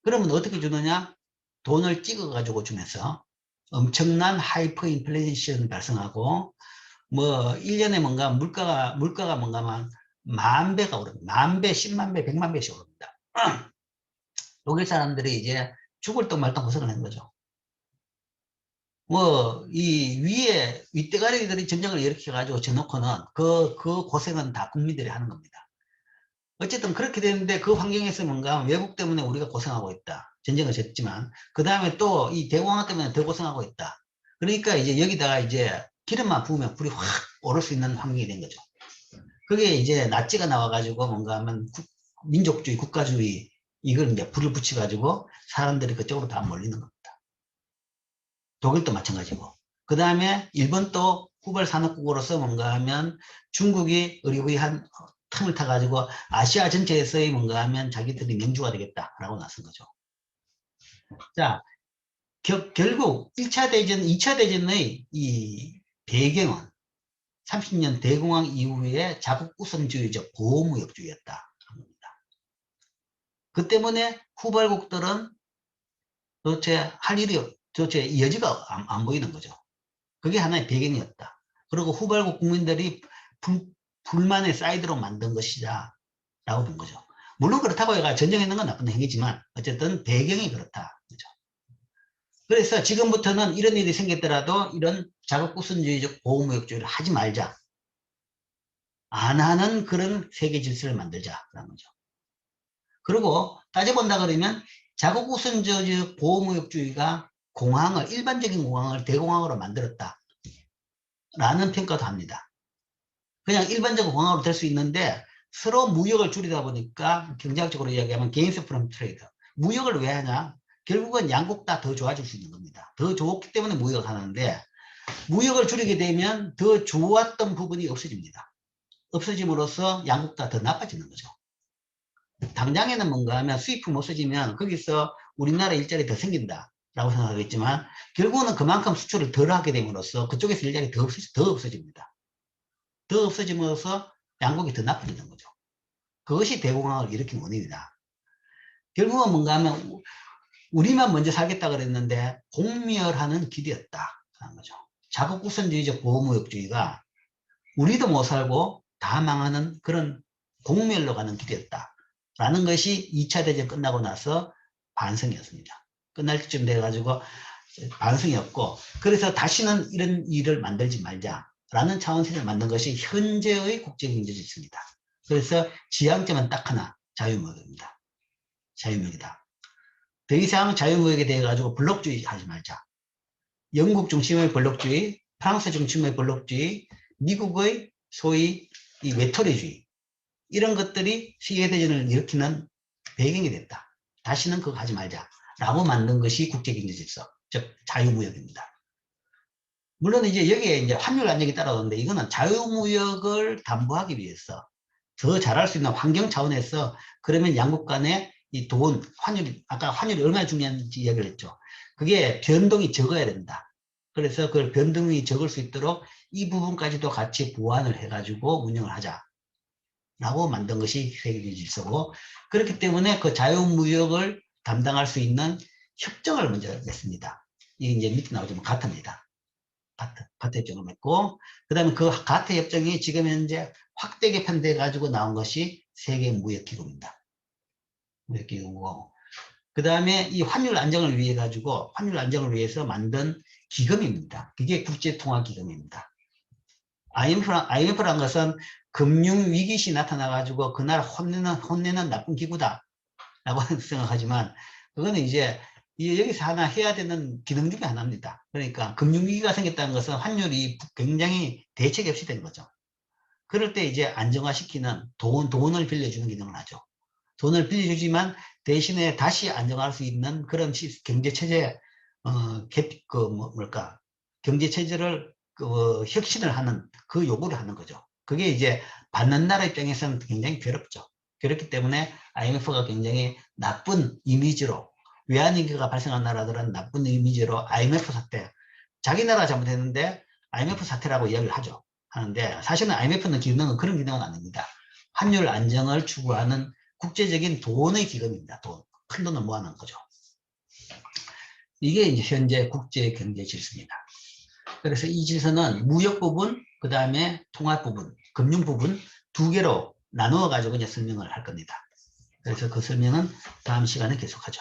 그러면 어떻게 주느냐? 돈을 찍어가지고 주면서 엄청난 하이퍼 인플레이션이 발생하고, 뭐, 1년에 뭔가 물가가 뭔가만 10,000배가 오릅니다. 10,000배, 100,000배, 1,000,000배씩 오릅니다. 독일 사람들이 이제 죽을 똥 말똥 고생을 한 거죠. 뭐, 이 윗대가리들이 전쟁을 일으켜가지고 져놓고는 그 고생은 다 국민들이 하는 겁니다. 어쨌든 그렇게 되는데 그 환경에서 뭔가 외국 때문에 우리가 고생하고 있다. 전쟁을 졌지만, 그 다음에 또 이 대공황 때문에 더 고생하고 있다. 그러니까 이제 여기다가 이제 기름만 부으면 불이 확 오를 수 있는 환경이 된 거죠. 그게 이제 나치가 나와가지고 뭔가 하면 민족주의, 국가주의, 이걸 이제 불을 붙여가지고 사람들이 그쪽으로 다 몰리는 겁니다. 독일도 마찬가지고. 그 다음에 일본도 후발 산업국으로서 뭔가 하면 중국이 의리부리한 틈을 타가지고 아시아 전체에서의 뭔가 하면 자기들이 명주가 되겠다라고 나선 거죠. 자, 결국 1차 대전, 2차 대전의 이 배경은 30년 대공황 이후에 자국 우선주의적 보호무역주의였다. 그 때문에 후발국들은 도대체 할 일이, 도대체 여지가 안 보이는 거죠. 그게 하나의 배경이었다. 그리고 후발국 국민들이 불만의 사이드로 만든 것이다. 라고 본 거죠. 물론 그렇다고 해가 전쟁했는 건 나쁜 행위지만 어쨌든 배경이 그렇다. 그죠. 그래서 지금부터는 이런 일이 생겼더라도 이런 자국우선주의적 보호무역주의를 하지 말자. 안 하는 그런 세계 질서를 만들자라는 거죠. 그리고 따져본다 그러면 자국우선주의 보호무역주의가 일반적인 공항을 대공항으로 만들었다. 라는 평가도 합니다. 그냥 일반적인 공항으로 될 수 있는데 서로 무역을 줄이다 보니까 경제학적으로 이야기하면 게인스 프롬 트레이드. 무역을 왜 하냐? 결국은 양국 다 더 좋아질 수 있는 겁니다. 더 좋기 때문에 무역을 하는데 무역을 줄이게 되면 더 좋았던 부분이 없어집니다. 없어짐으로써 양국 다 더 나빠지는 거죠. 당장에는 뭔가 하면 수입품 없어지면 거기서 우리나라 일자리 더 생긴다 라고 생각하겠지만 결국은 그만큼 수출을 덜 하게 됨으로써 그쪽에서 일자리 더 없어집니다. 더 없어짐으로써 양국이 더 나빠지는 거죠. 그것이 대공황을 일으킨 원인이다. 결국은 뭔가 하면 우리만 먼저 살겠다 그랬는데 공멸하는 길이었다 라는 거죠. 자국 우선주의적 보호무역주의가 우리도 못 살고 다 망하는 그런 공멸로 가는 길이었다 라는 것이 2차 대전 끝나고 나서 반성이었습니다. 끝날 때쯤 돼가지고 반성이었고, 그래서 다시는 이런 일을 만들지 말자 라는 차원에서 만든 것이 현재의 국제경제질서입니다. 그래서 지향점은 딱 하나, 자유무역입니다. 자유무역이다. 더 이상 자유무역에 대해 가지고 블록주의 하지 말자. 영국 중심의 블록주의, 프랑스 중심의 블록주의, 미국의 소위 이 외톨이주의, 이런 것들이 세계대전을 일으키는 배경이 됐다. 다시는 그거 하지 말자 라고 만든 것이 국제경제질서, 즉 자유무역입니다. 물론 이제 여기에 이제 환율 안정이 따라오는데 이거는 자유무역을 담보하기 위해서 더 잘할 수 있는 환경 차원에서, 그러면 양국 간의 이 돈, 아까 환율이 얼마나 중요한지 이야기를 했죠. 그게 변동이 적어야 된다. 그래서 그걸 변동이 적을 수 있도록 이 부분까지도 같이 보완을 해가지고 운영을 하자. 라고 만든 것이 세계적인 질서고, 그렇기 때문에 그 자유무역을 담당할 수 있는 협정을 먼저 냈습니다. 이게 이제 밑에 나오지만 가트입니다. 가트 협정을 맺고, 그 다음에 그 가트 협정이 지금 현재 확대 개편돼 가지고 나온 것이 세계무역기구입니다. 무역기구고, 그 다음에 이 환율 안정을 위해 가지고 환율 안정을 위해서 만든 기금입니다. 그게 국제통화기금입니다. IMF라는 것은 금융위기시 나타나가지고 그 나라 혼내는 나쁜 기구다 라고 생각하지만, 그거는 이제 여기서 하나 해야 되는 기능 중에 하나입니다. 그러니까 금융위기가 생겼다는 것은 환율이 굉장히 대책이 없이 된 거죠. 그럴 때 이제 안정화시키는 돈을 빌려주는 기능을 하죠. 돈을 빌려주지만 대신에 다시 안정화할 수 있는 그런 경제체제, 경제체제를 혁신을 하는 그 요구를 하는 거죠. 그게 이제 받는 나라 입장에서는 굉장히 괴롭죠. 그렇기 때문에 IMF가 굉장히 나쁜 이미지로, 외환위기가 발생한 나라들은 나쁜 이미지로 IMF 사태, 자기 나라 잘못했는데 IMF 사태라고 이야기를 하는데 사실은 IMF는 기능은 그런 기능은 아닙니다. 환율 안정을 추구하는 국제적인 돈의 기금입니다. 큰 돈을 모아놓은 거죠. 이게 이제 현재 국제 경제 질서입니다. 그래서 이 질서는 무역 부분, 그 다음에 통합 부분, 금융 부분 두 개로 나누어 가지고 이제 설명을 할 겁니다. 그래서 그 설명은 다음 시간에 계속하죠.